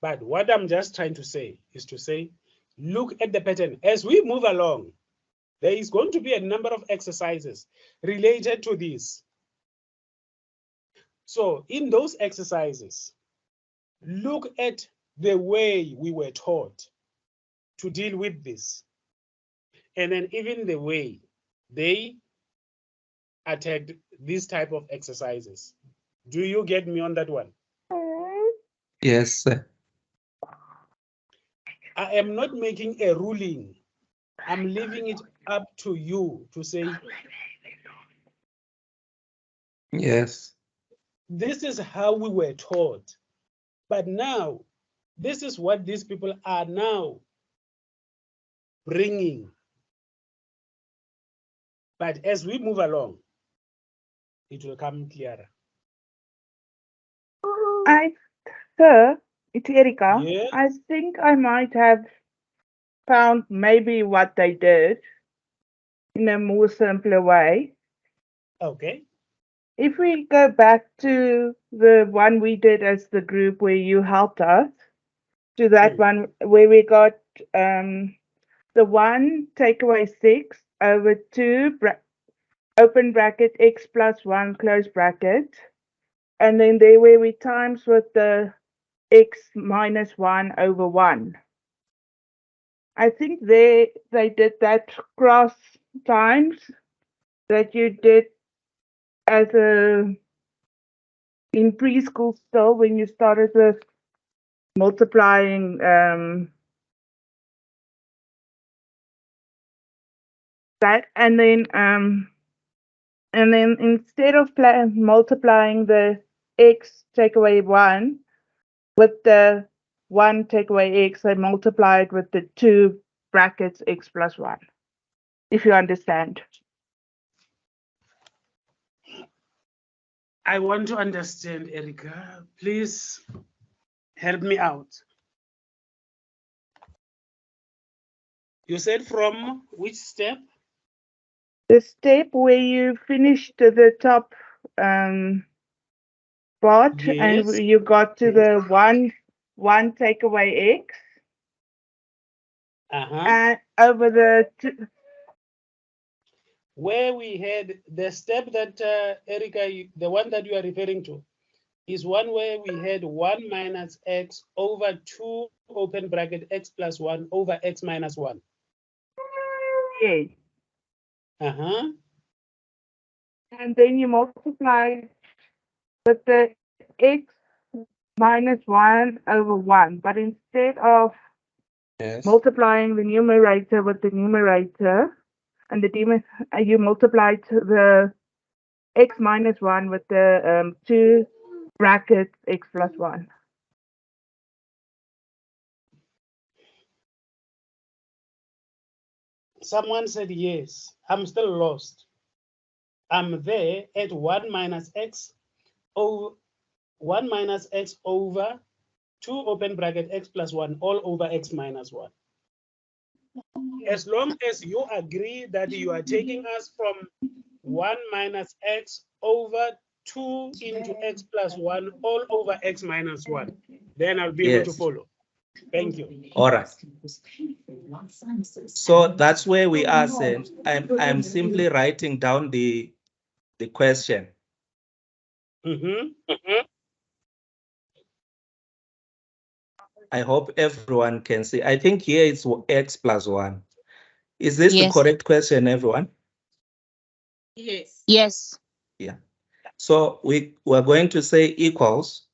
But what I'm just trying to say is to say, look at the pattern. As we move along, there is going to be a number of exercises related to this. So in those exercises, look at the way we were taught to deal with this. And then even the way they attacked this type of exercises. Do you get me on that one? Yes, sir. I am not making a ruling. I'm leaving it up to you to say, yes, this is how we were taught. But now, this is what these people are now bringing. But as we move along, it will come clearer. Sir, it's Erika. Yes. I think I might have found maybe what they did in a more simpler way. Okay. if we go back to the one we did as the group where you helped us, to that one where we got the 1 take away 6 over 2 open bracket x plus 1 close bracket, and then there where we times with the x minus 1 over 1. I think they did that cross times that you did as a in preschool still when you started with multiplying that, and then instead of multiplying the x take away 1 with the 1 take away x, I multiply it with the 2 brackets x plus 1, if you understand. I want to understand, Erica. Please help me out. You said from which step? The step where you finished the top part, Yes. and you got to the 1 take away x, and over the where we had the step that Erica, the one that you are referring to, is one where we had 1 minus x over 2 open bracket x plus 1 over x minus 1. Yeah. And then you multiply with the x minus 1 over 1. But instead of multiplying the numerator with the numerator, and you multiply the x minus 1 with the 2 brackets x plus 1. Someone said yes. I'm still lost. I'm there at 1 minus x over 1 minus x over 2 open bracket x plus 1 all over x minus 1. As long as you agree that you are taking us from 1 minus x over 2 into x plus 1 all over x minus 1, then I'll be able to follow. Thank you. All right. So that's where we are saying I'm simply writing down the question. I hope everyone can see. I think here it's x plus 1. Is this the correct question, everyone? Yes. Yes. Yeah. So we're going to say equals,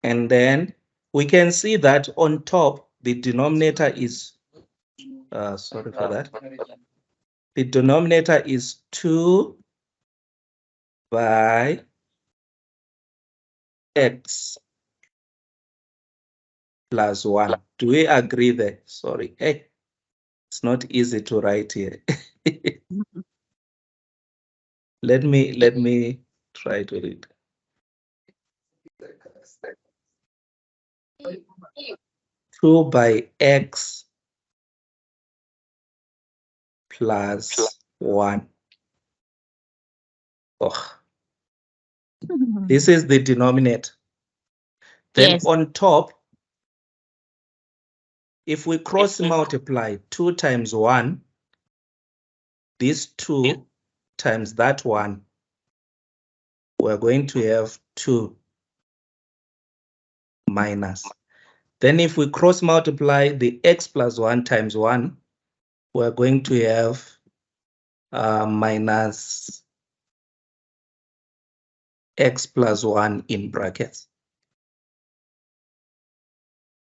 and then we can see that on top, the denominator is, sorry for that. The denominator is 2 by x plus 1. Do we agree there? Sorry. Hey, it's not easy to write here. Let me try to read. 2 by x plus 1. Oh, this is the denominator. Then on top, if we cross multiply 2 times 1, this 2 times that 1, we're going to have 2 minus. Then if we cross multiply the x plus 1 times 1, we're going to have minus x plus 1 in brackets.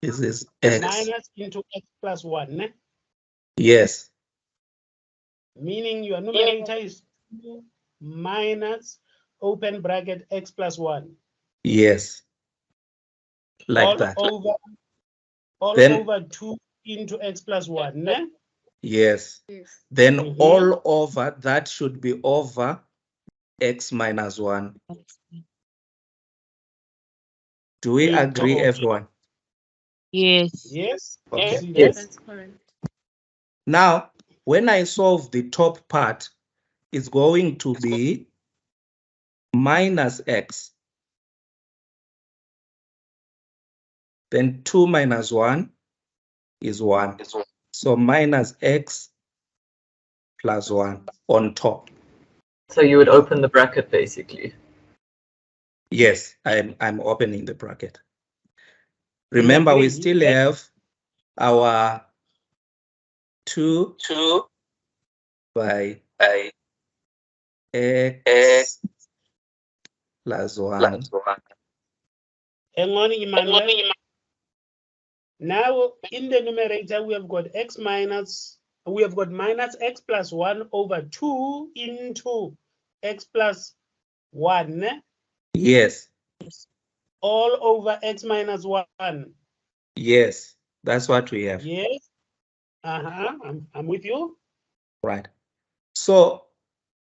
This is x. Minus into x plus 1, ne? Yes. Meaning your numerator is 2 minus open bracket x plus 1. Yes. Like all that. Over 2 into x plus 1, ne? Yes. Then all over, that should be over x minus 1. Do we agree, everyone? Yes. Yes. Okay. Yes. That's correct. Now, when I solve the top part, it's going to be minus x, then 2 minus 1 is 1. So minus x plus 1 on top. So you would open the bracket basically. Yes, I'm opening the bracket. Remember, we still have our 2 by x plus 1. Hang on, Emmanuel. Now, in the numerator, we have got minus x plus 1 over 2 into x plus 1. Yes. All over x minus 1. Yes, that's what we have. Yes. I'm with you. Right. So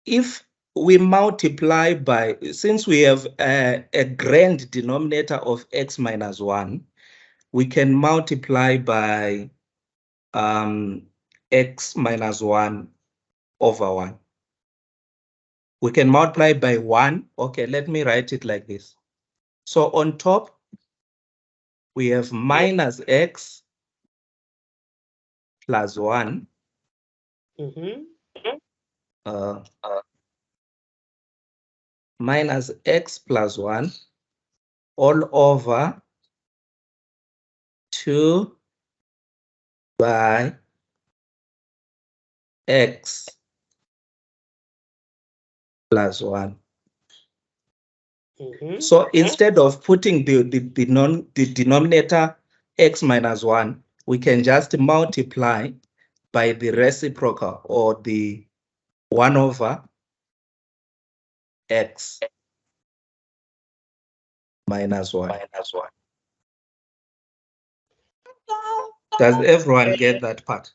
if we multiply by, since we have a grand denominator of x minus 1, we can multiply by x minus 1 over 1. We can multiply by 1. Okay, let me write it like this. So on top, we have minus x plus 1. Minus x plus 1 all over 2 by x plus 1. So instead of putting the denominator x minus 1, we can just multiply by the reciprocal, or the 1 over x minus 1. Does everyone get that part?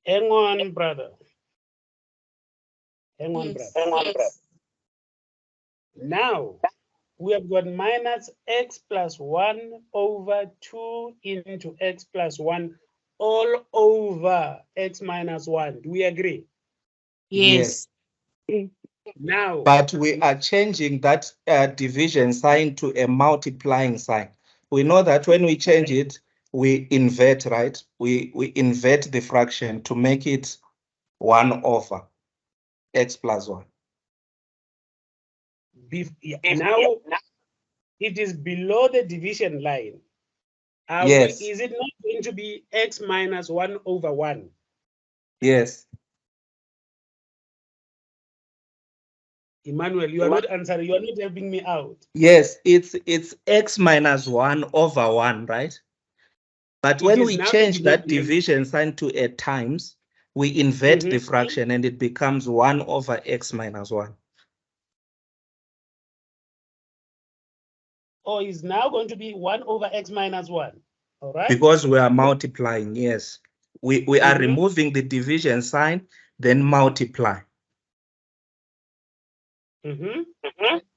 Hang on, brother. Hang on, brother. Now, we have got minus x plus 1 over 2 into x plus 1 all over x minus 1. Do we agree? Yes. Now, but we are changing that division sign to a multiplying sign. We know that when we change it, we invert, right? We invert the fraction to make it 1 over x plus 1. now it is below the division line. Yes. Is it not going to be x minus 1 over 1? Yes. Emmanuel, you are not answering. You are not helping me out. Yes, it's x minus 1 over 1, right? But when we change that division sign to a times, we invert the fraction and it becomes 1 over x minus 1. Or is now going to be 1 over x minus 1. All right. Because we are multiplying, yes. We are removing the division sign, then multiply.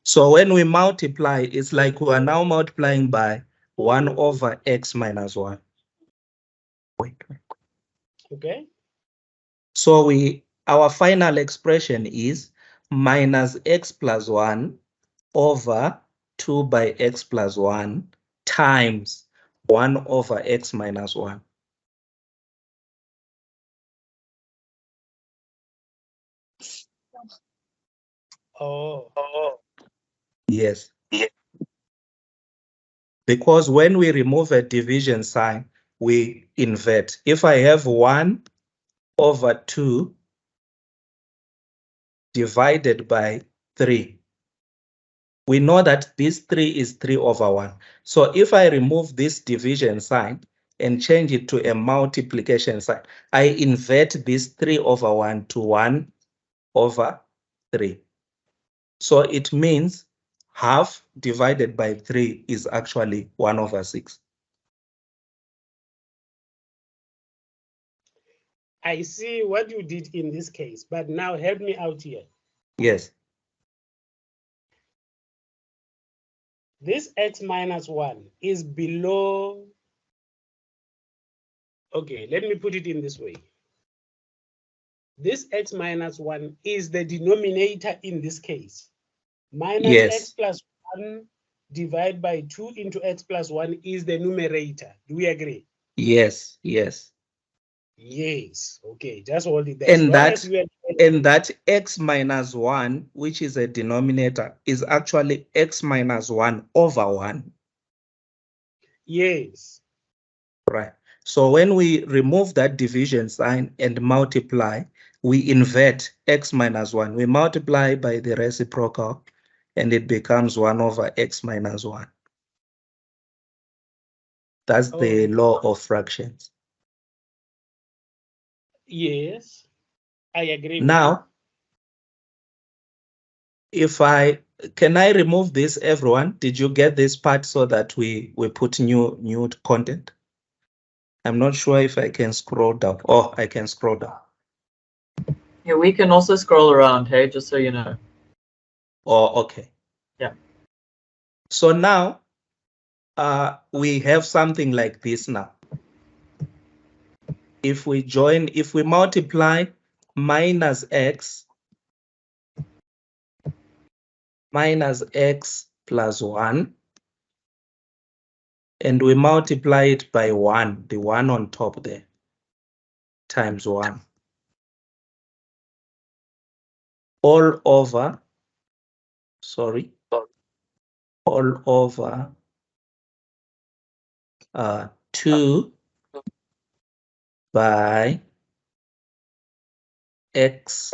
So when we multiply, it's like we are now multiplying by 1 over x minus 1. Wait. Okay. So our final expression is minus x plus 1 over 2 by x plus 1 times 1 over x minus 1. Oh. Yes. Because when we remove a division sign, we invert. If I have 1 over 2 divided by 3, we know that this 3 is 3 over 1. So if I remove this division sign and change it to a multiplication sign, I invert this 3 over 1 to 1 over 3. So it means half divided by 3 is actually 1 over 6. I see what you did in this case, but now help me out here. Yes. This x minus 1 is below. Okay, let me put it in this way. This x minus 1 is the denominator in this case. minus Yes. x plus 1 divided by 2 into x plus 1 is the numerator. Do we agree? Yes, yes. Yes. Okay, just hold it there. As And long that as you are and that x minus 1, which is a denominator, is actually x minus 1 over 1. yes. Right. So when we remove that division sign and multiply, we invert x minus 1. We multiply by the reciprocal, and it becomes 1 over x minus 1. That's the Oh. law of fractions. Yes, I agree with Now, if can I remove this, everyone? Did you get this part so that we put new content? I'm not sure if I can scroll down. Oh, I can scroll down. Yeah, we can also scroll around, hey, just so you know. Oh, okay. Yeah. So now we have something like this now. If we multiply minus x plus 1, and we multiply it by 1, the 1 on top there, times 1. All over 2 by x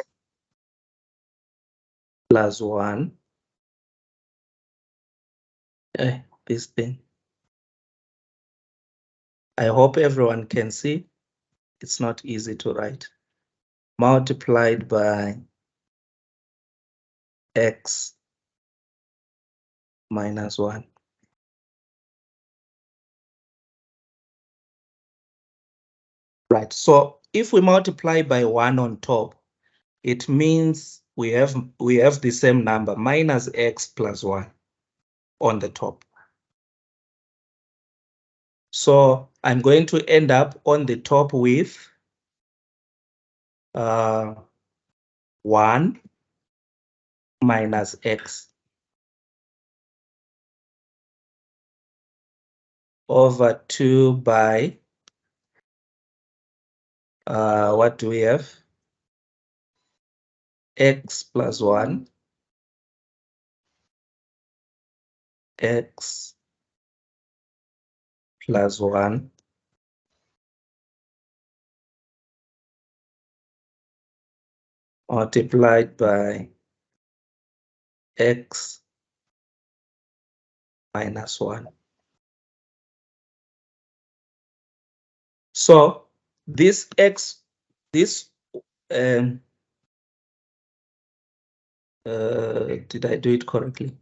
plus 1. This thing. I hope everyone can see. It's not easy to write. Multiplied by x minus 1. Right, so if we multiply by 1 on top, it means we have the same number, minus x plus 1 on the top. So I'm going to end up on the top with 1 minus x over 2 by, what do we have? X plus 1, x plus 1 multiplied by x minus 1. So this x, did I do it correctly?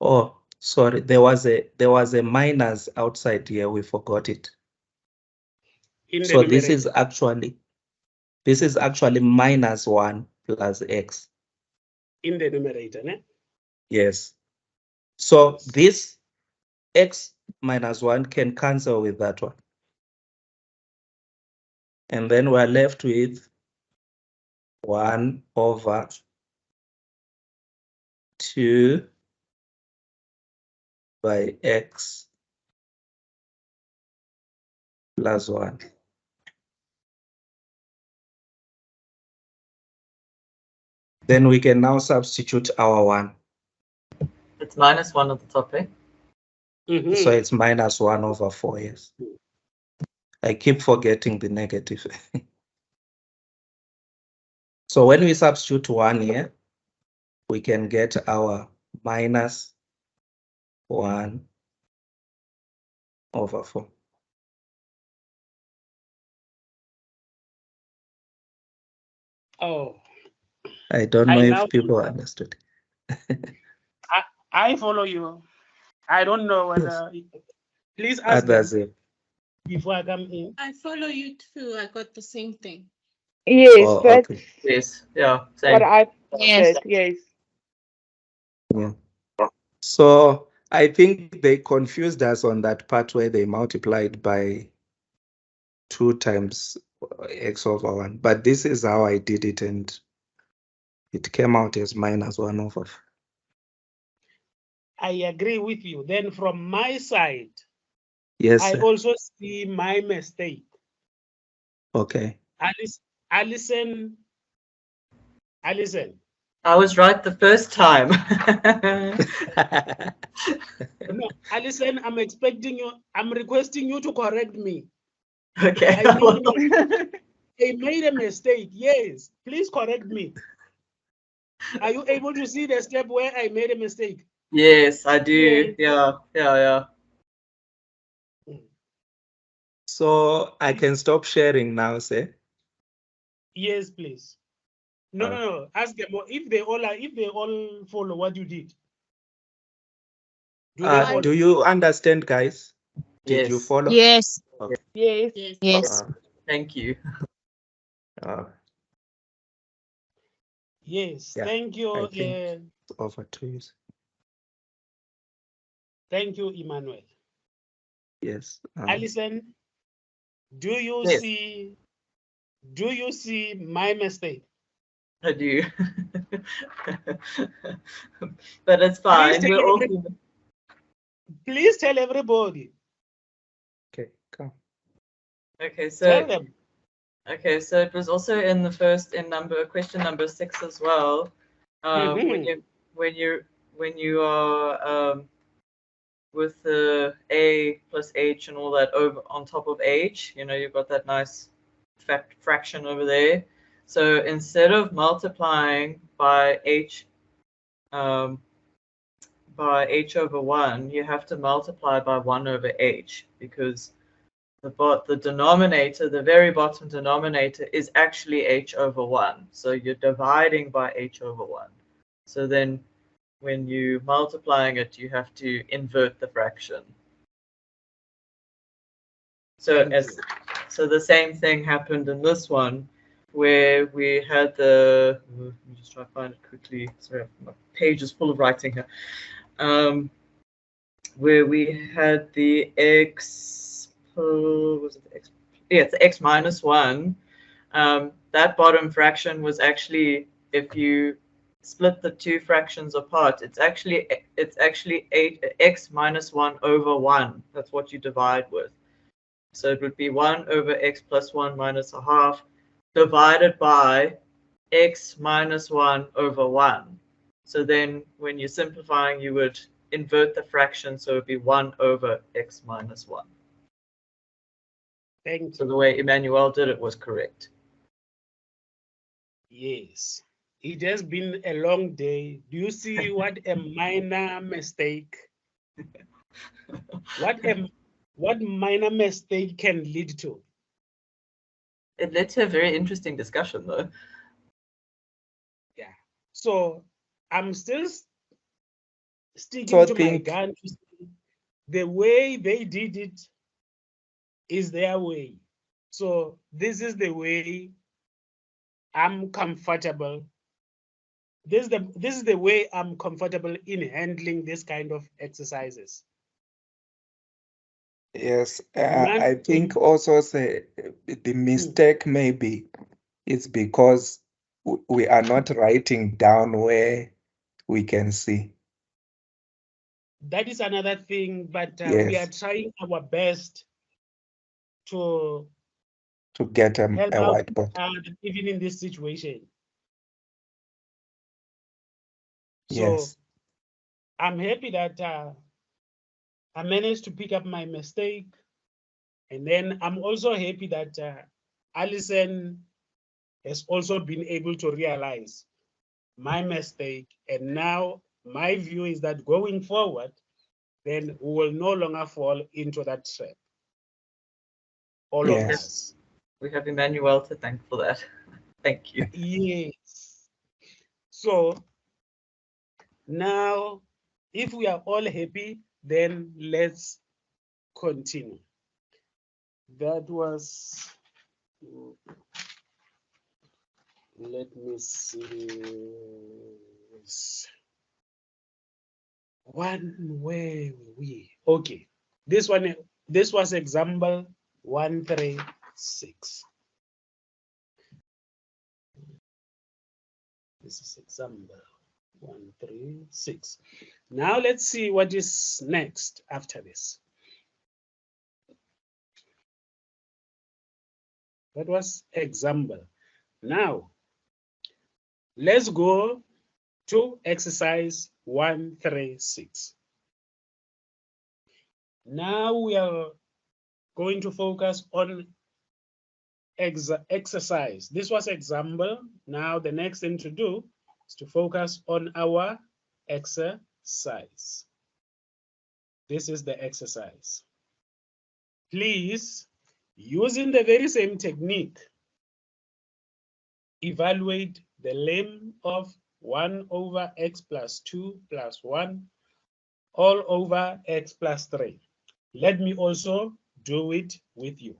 Oh, sorry, there was a minus outside here, we forgot it. So this is actually minus 1 plus x. in the numerator, né? Yes. So this x minus 1 can cancel with that one. And then we're left with 1 over 2 by x plus 1. Then we can now substitute our 1. It's minus 1 at the top, eh? So it's minus 1 over 4, yes. I keep forgetting the negative. So when we substitute 1 here, we can get our minus 1 over 4. Oh, I don't know if people understood. I follow you. I don't know whether. Please ask Others, them before I come in. I follow you too. I got the same thing. Yes, Oh, that's okay. Yes, yeah, what same. I Yes. did. Yes. Yeah. So I think they confused us on that part where they multiplied by 2 times x over 1. But this is how I did it, and It came out as -1/4. I agree with you. Then from my side, Yes, I sir. also see my mistake. Okay. Alison. I was right the first time. No, Alison, I'm expecting you. I'm requesting you to correct me. Okay. I made a mistake. Yes, please correct me. Are you able to see the step where I made a mistake? Yes, I do. Yes. Yeah. So I can stop sharing now, sir. Yes, please. No. Ask them if they all follow what you did. Do they follow? Do you understand, guys? Did you Yes. follow? Yes. Okay. Yes. Yes. Yes. Thank you. Yes. Yeah, Thank you. I think over to you. Thank you, Emmanuel. Yes. Alison, do you Yes. see my mistake? I do. But it's fine. tell We're all every- human. Please tell everybody. Okay, come. Okay, Tell so them. okay, so it was also in the first question number 6 as well. Mhm. When you are with the a plus h and all that over on top of h, you've got that nice fraction over there. So instead of multiplying by h over 1, you have to multiply by 1 over h, because the denominator, the very bottom denominator, is actually h over 1. So you're dividing by h over 1. So then when you're multiplying it, you have to invert the fraction. So the same thing happened in this one, where we had let me just try to find it quickly. Sorry, my page is full of writing here. Where we had the x, was it the x? Yeah, it's x minus 1. That bottom fraction was actually, if you split the two fractions apart, it's actually x minus 1 over 1. That's what you divide with. So it would be 1 over x plus 1 minus a half divided by x minus 1 over 1. So then when you're simplifying, you would invert the fraction, so it would be 1 over x minus 1. Thank you. So the way Emmanuel did it was correct. Yes. It has been a long day. Do you see what a minor mistake? What minor mistake can lead to? It led to a very interesting discussion, though. Yeah. So I'm still sticking So to my gun. The way they did it is their way. So this is the way I'm comfortable. This is the way I'm comfortable in handling this kind of exercises. Yes, I think also the mistake maybe is because we are not writing down where we can see. That is another thing, but Yes. we are trying our best to Get a help out whiteboard. even in this situation. So Yes. I'm happy that I managed to pick up my mistake. And then I'm also happy that Alison has also been able to realize my mistake. And now my view is that going forward, then we will no longer fall into that trap. All of Yes. us. We have Emmanuel to thank for that. Thank you. Yes. So now, if we are all happy, then let's continue. That was, let me see. Where were we? Okay. This was example 136. This is example 1, 3, 6. Now let's see what is next after this. That was example. Now, let's go to exercise 136. Now we are going to focus on exercise. This was example. Now the next thing to do is to focus on our exercise. This is the exercise. Please, using the very same technique, evaluate the limb of 1 over x plus 2 plus 1 all over x plus 3. Let me also do it with you.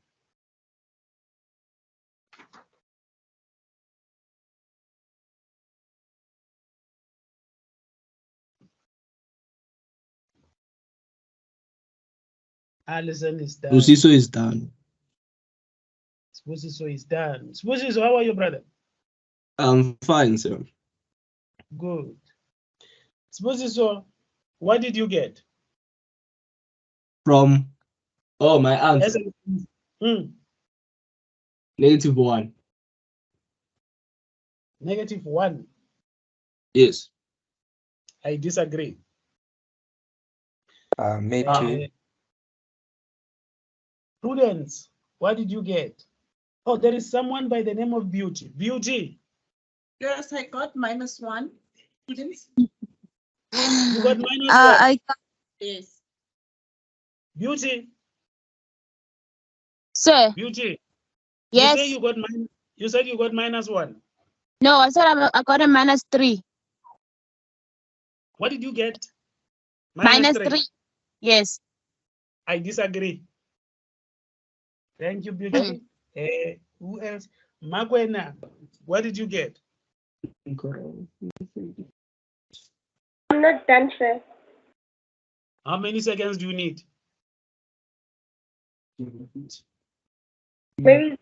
Alison is done. Busiso is done. Spusiso is done. Spusiso, how are you, brother? I'm fine, sir. Good. Spusiso, what did you get? From my answer. -1. -1. Yes. I disagree. Me too. Prudence, what did you get? Oh, there is someone by the name of Beauty. Beauty, Yes, I got -1. Students? you got -1? I Yes. Beauty, sir. Beauty. Yes. You say you got you said you got -1. No, I said I got a -3. What did you get? -3. Yes. I disagree. Thank you, Beauty. Who else? Magwena, what did you get? I'm not done, sir. How many seconds do you need? Maybe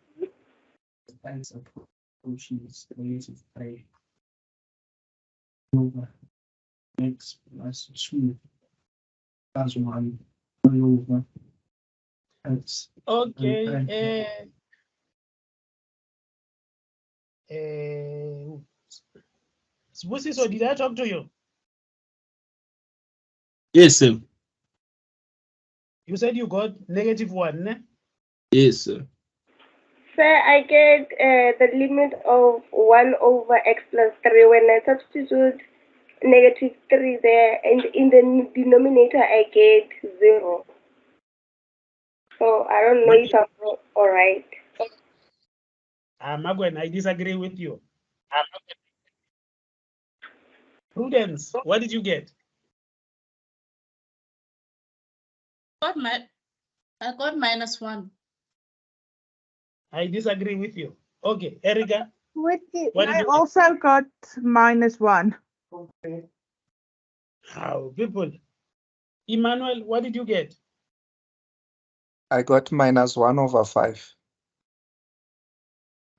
X plus 2 plus 1 over X. Okay. So did I talk to you? Yes, sir. You said you got -1, ne? Yes, sir. sir, I get the limit of 1 over x plus 3 when I substitute -3 there, and in the denominator I get 0. So I don't know if I'm all right. Magwen, I disagree with you. Prudence, what did you get? I got -1. I disagree with you. Okay, Erica. What did What did I you- also got -1. How people? Emmanuel, what did you get? I got -1 over 5.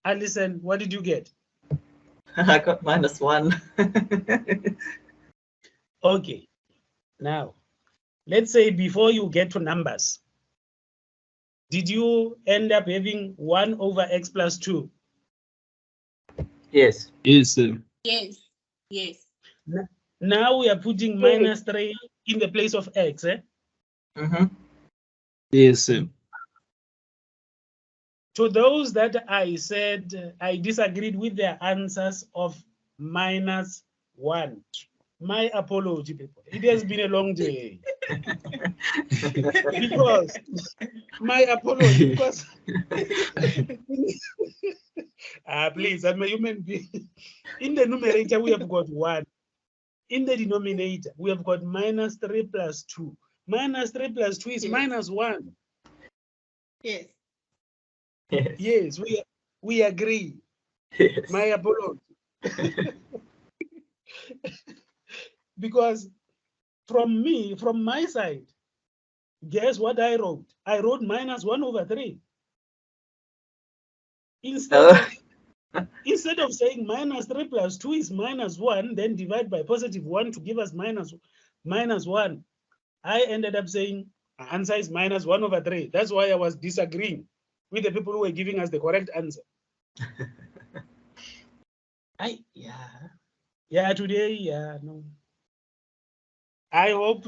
Alison, what did you get? I got -1. Okay. Now, let's say before you get to numbers, did you end up having 1 over x plus 2? Yes. Yes, sir. Yes. Yes. Now we are putting -3 in the place of x, eh? Yes, sir. To those that I said I disagreed with their answers of -1, my apology, people. It has been a long day. Because my apology, because please, I'm a human being. In the numerator, we have got 1. In the denominator, we have got -3 plus 2. -3 plus 2 is -1. Yes. Yes, we agree. Yes. My apology. Because from my side, guess what I wrote? I wrote -1 over 3. Instead of Instead of saying minus 3 plus 2 is minus 1, then divide by positive 1 to give us minus 1, I ended up saying answer is minus 1 over 3. That's why I was disagreeing with the people who were giving us the correct answer. Today, no. I hope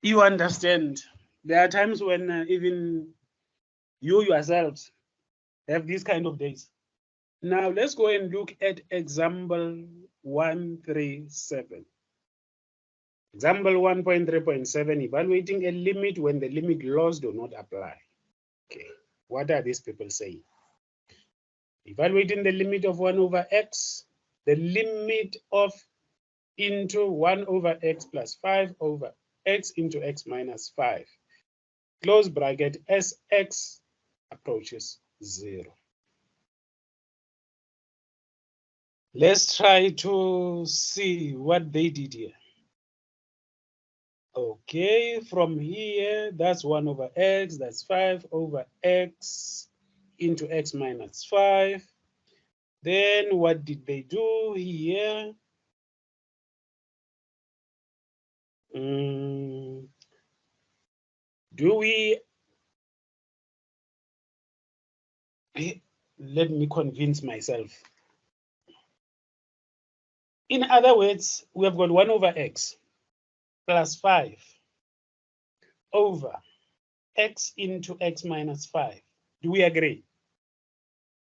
you understand. There are times when even you yourselves have these kind of days. Now let's go and look at example 137. Example 1.3.7, evaluating a limit when the limit laws do not apply. Okay, what are these people saying? Evaluating the limit of 1 over x, the limit of into 1 over x plus 5 over x into x minus 5. Close bracket as x approaches 0. Let's try to see what they did here. Okay, from here, that's 1 over x, that's 5 over x into x minus 5. Then what did they do here? Let me convince myself. In other words, we have got 1 over x plus 5 over x into x minus 5. Do we agree?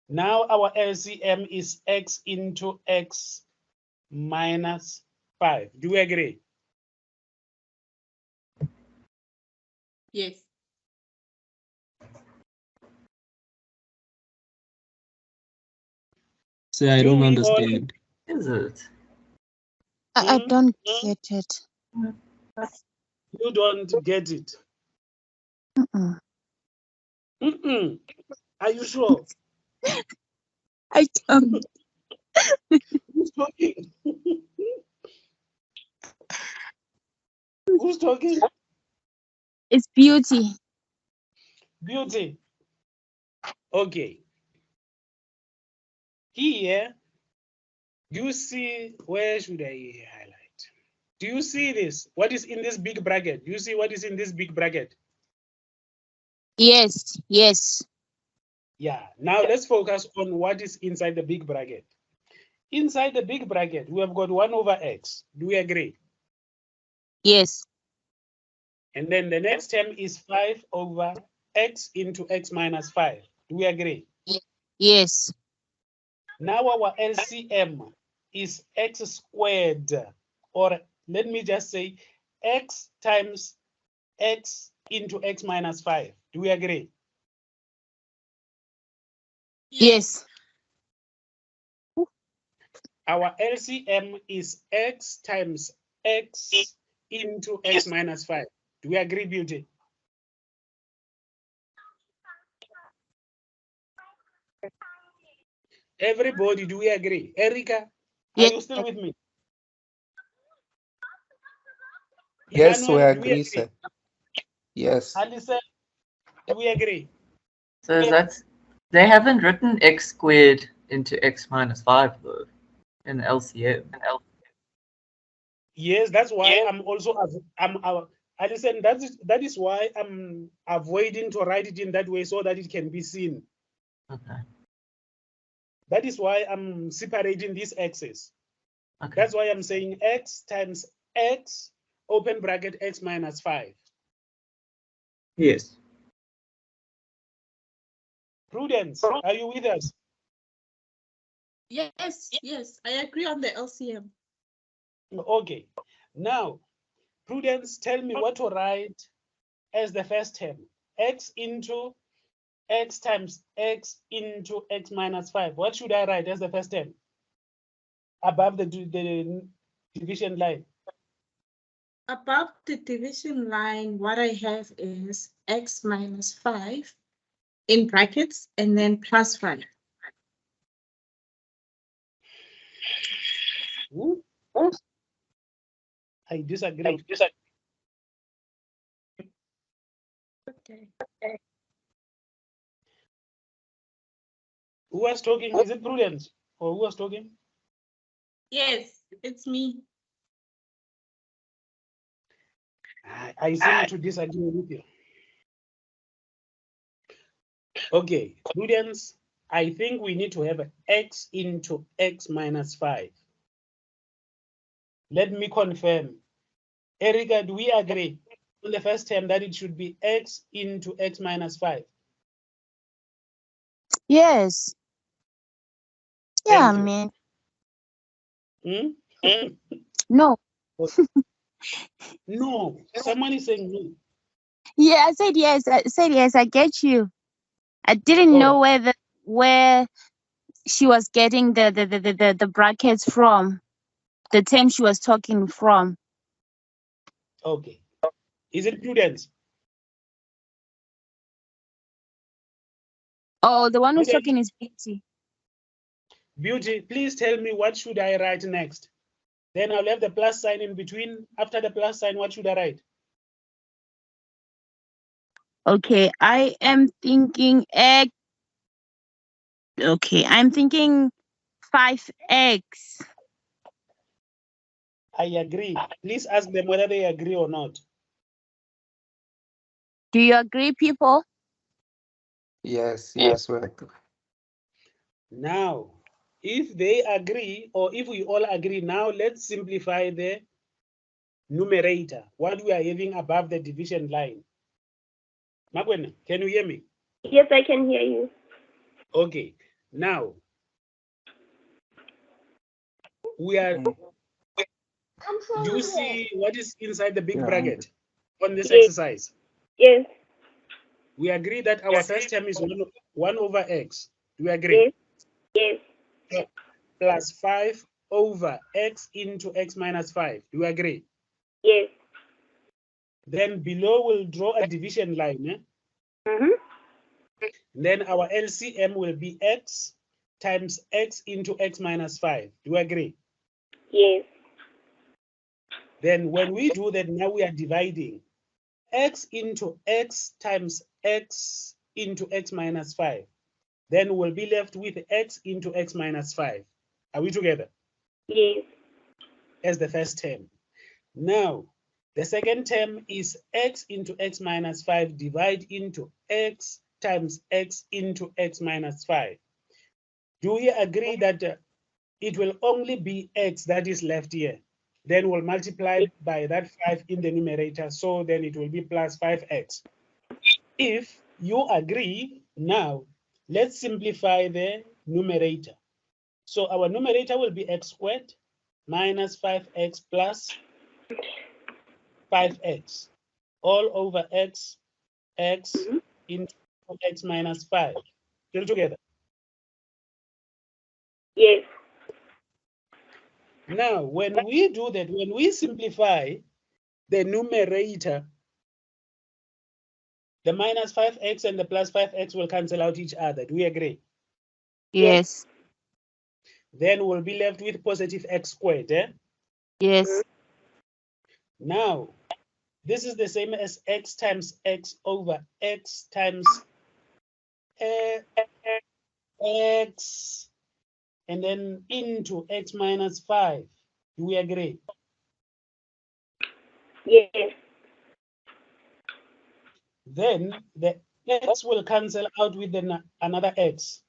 Now our LCM is x into x minus 5. Do we agree? Yes. Say, I don't understand. Is it? I don't get it. You don't get it. Are you sure? I don't. Who's talking? Who's talking? It's beauty. Beauty. Okay. Here, do you see, where should I highlight? Do you see this? What is in this big bracket? Do you see what is in this big bracket? Yes, yes. Yeah, now let's focus on what is inside the big bracket. Inside the big bracket, we have got 1 over x. Do we agree? Yes. And then the next term is 5 over x into x minus 5. Do we agree? Yes. Now our LCM is x squared, or let me just say x times x into x minus 5. Do we agree? Yes. Our LCM is x times x into x minus 5. Do we agree, Beauty? Everybody, do we agree? Erica, are Yes. you still with me? Yes, we Emmanuel, do agree, sir. Yes. Alison, do we agree? So that's, they haven't written x squared into x minus 5 though in LCM. Yes, that's why I'm also Alison, that is why I'm avoiding to write it in that way so that it can be seen. Okay. That is why I'm separating these x's. Okay. That's why I'm saying x times x, open bracket, x minus 5. Yes. Prudence, are you with us? Yes, yes. I agree on the LCM. Okay. Now, Prudence, tell me what to write as the first term. X into x times x into x minus 5. What should I write as the first term? Above the division line. Above the division line, what I have is x minus 5 in brackets and then plus 5. I disagree. Okay. Who was talking? Is it Prudence? Or who was talking? Yes, it's me. I seem to disagree with you. Okay, Prudence, I think we need to have x into x minus 5. Let me confirm. Erica, do we agree on the first term that it should be x into x minus 5? Yes. Yeah, Thank you. man. Hmm? No. No, someone is saying no. Yeah, I said yes. I said yes. I get you. I didn't All know right. where she was getting the brackets from, the term she was talking from. Okay. Is it Prudence? Oh, the one who's Prudence, talking is Beauty. Beauty, please tell me what should I write next? Then I'll have the plus sign in between. After the plus sign, what should I write? Okay, I am thinking x. Okay, I'm thinking 5x. I agree. Please ask them whether they agree or not. Do you agree, people? Yes, yes, we agree. Now, if they agree, or if we all agree, now let's simplify the numerator, what we are having above the division line. Magwena, can you hear me? Yes, I can hear you. Okay. Now, we are, do you see what is inside the big Yeah. bracket on this Yes. exercise? Yes. We agree that our first term is 1 over x. Do we agree? Yes. Yes. Plus 5 over x into x minus 5. Do you agree? Yes. Then below we'll draw a division line. Mm-hmm. Then our LCM will be x times x into x minus 5. Do you agree? Yes. Then when we do that, now we are dividing x into x times x into x minus 5. Then we'll be left with x into x minus 5. Are we together? Yes. As the first term. Now, the second term is x into x minus 5 divide into x times x into x minus 5. Do we agree that it will only be x that is left here? Then we'll multiply by that 5 in the numerator, so then it will be plus 5x. If you agree, now let's simplify the numerator. So our numerator will be x squared minus 5x plus 5x all over x into x minus 5. Still together? Yes. Now, when we do that, when we simplify the numerator, the minus 5x and the plus 5x will cancel out each other. Do we agree? Yes. Then we'll be left with positive x squared. Yes. Now, this is the same as x times x over x times x and then into x minus 5. Do we agree? Yes. Then the x will cancel out with another x.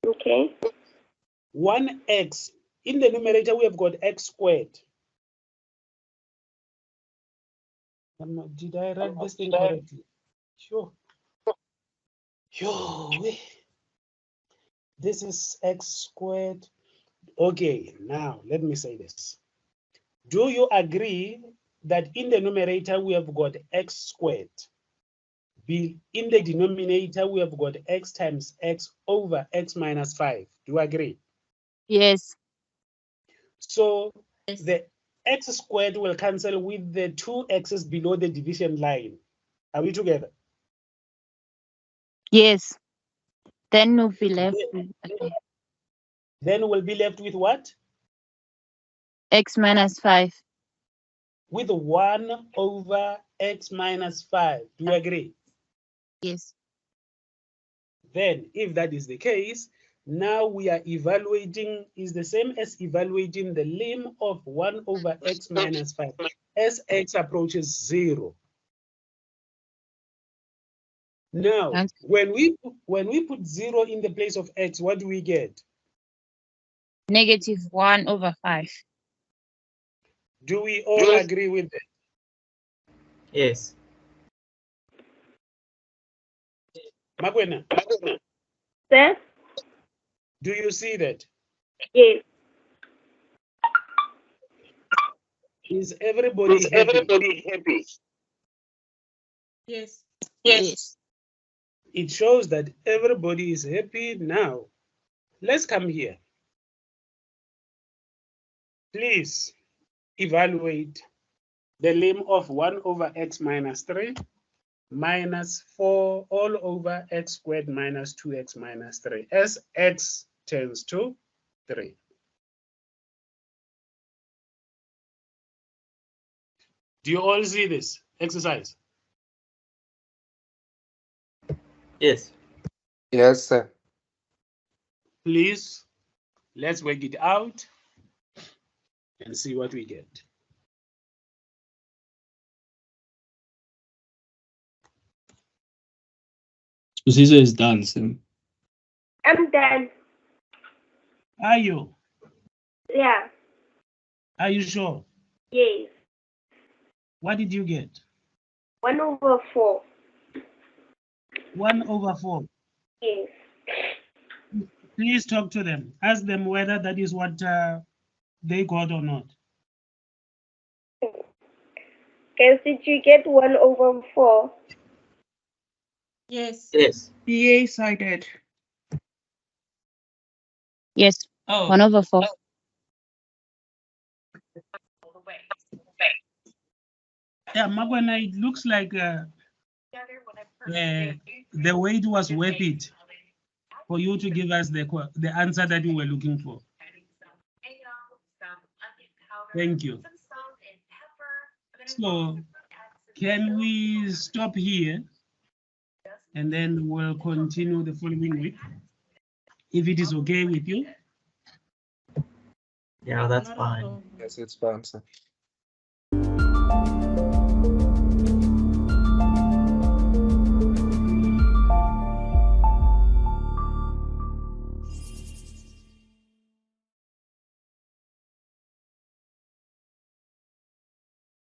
Okay. 1x. In the numerator, we have got x squared. Did I write this thing correctly? Sure. This is x squared. Okay, now let me say this. Do you agree that in the numerator we have got x squared? In the denominator we have got x times x over x minus 5. Do you agree? Yes. So Yes. the x squared will cancel with the 2 x's below the division line. Are we together? Yes. Then we'll be left with Then we'll be left with what? x minus 5. With 1 over x minus 5. Do you agree? Yes. Then, if that is the case, now we are evaluating, is the same as evaluating the lim of 1 over x minus 5 as x approaches 0. Now, And when we put 0 in the place of x, what do we get? -1 over 5. Do we all agree with that? Yes. Magwena, Sir? do you see that? Yes. Is everybody happy? Yes. Yes. It shows that everybody is happy now. Let's come here. Please evaluate the lim of 1 over x minus 3 minus 4 all over x squared minus 2x minus 3 as x tends to 3. Do you all see this exercise? Yes. Yes, sir. Please, let's work it out and see what we get. Usizo is done, Sim. I'm done. Are you? Yeah. Are you sure? Yes. What did you get? 1 over 4. 1 over 4. Yes. Please talk to them. Ask them whether that is what they got or not. Guys, did you get 1 over 4? Yes. Yes. Yes, I did. Yes. Oh, 1 over 4. yeah, Magwana, it looks like the way it was worth it for you to give us the answer that you were looking for. Thank you. So, can we stop here and then we'll continue the following week, if it is okay with you? Yeah, that's Not a fine. problem. Yes, it's fine, sir.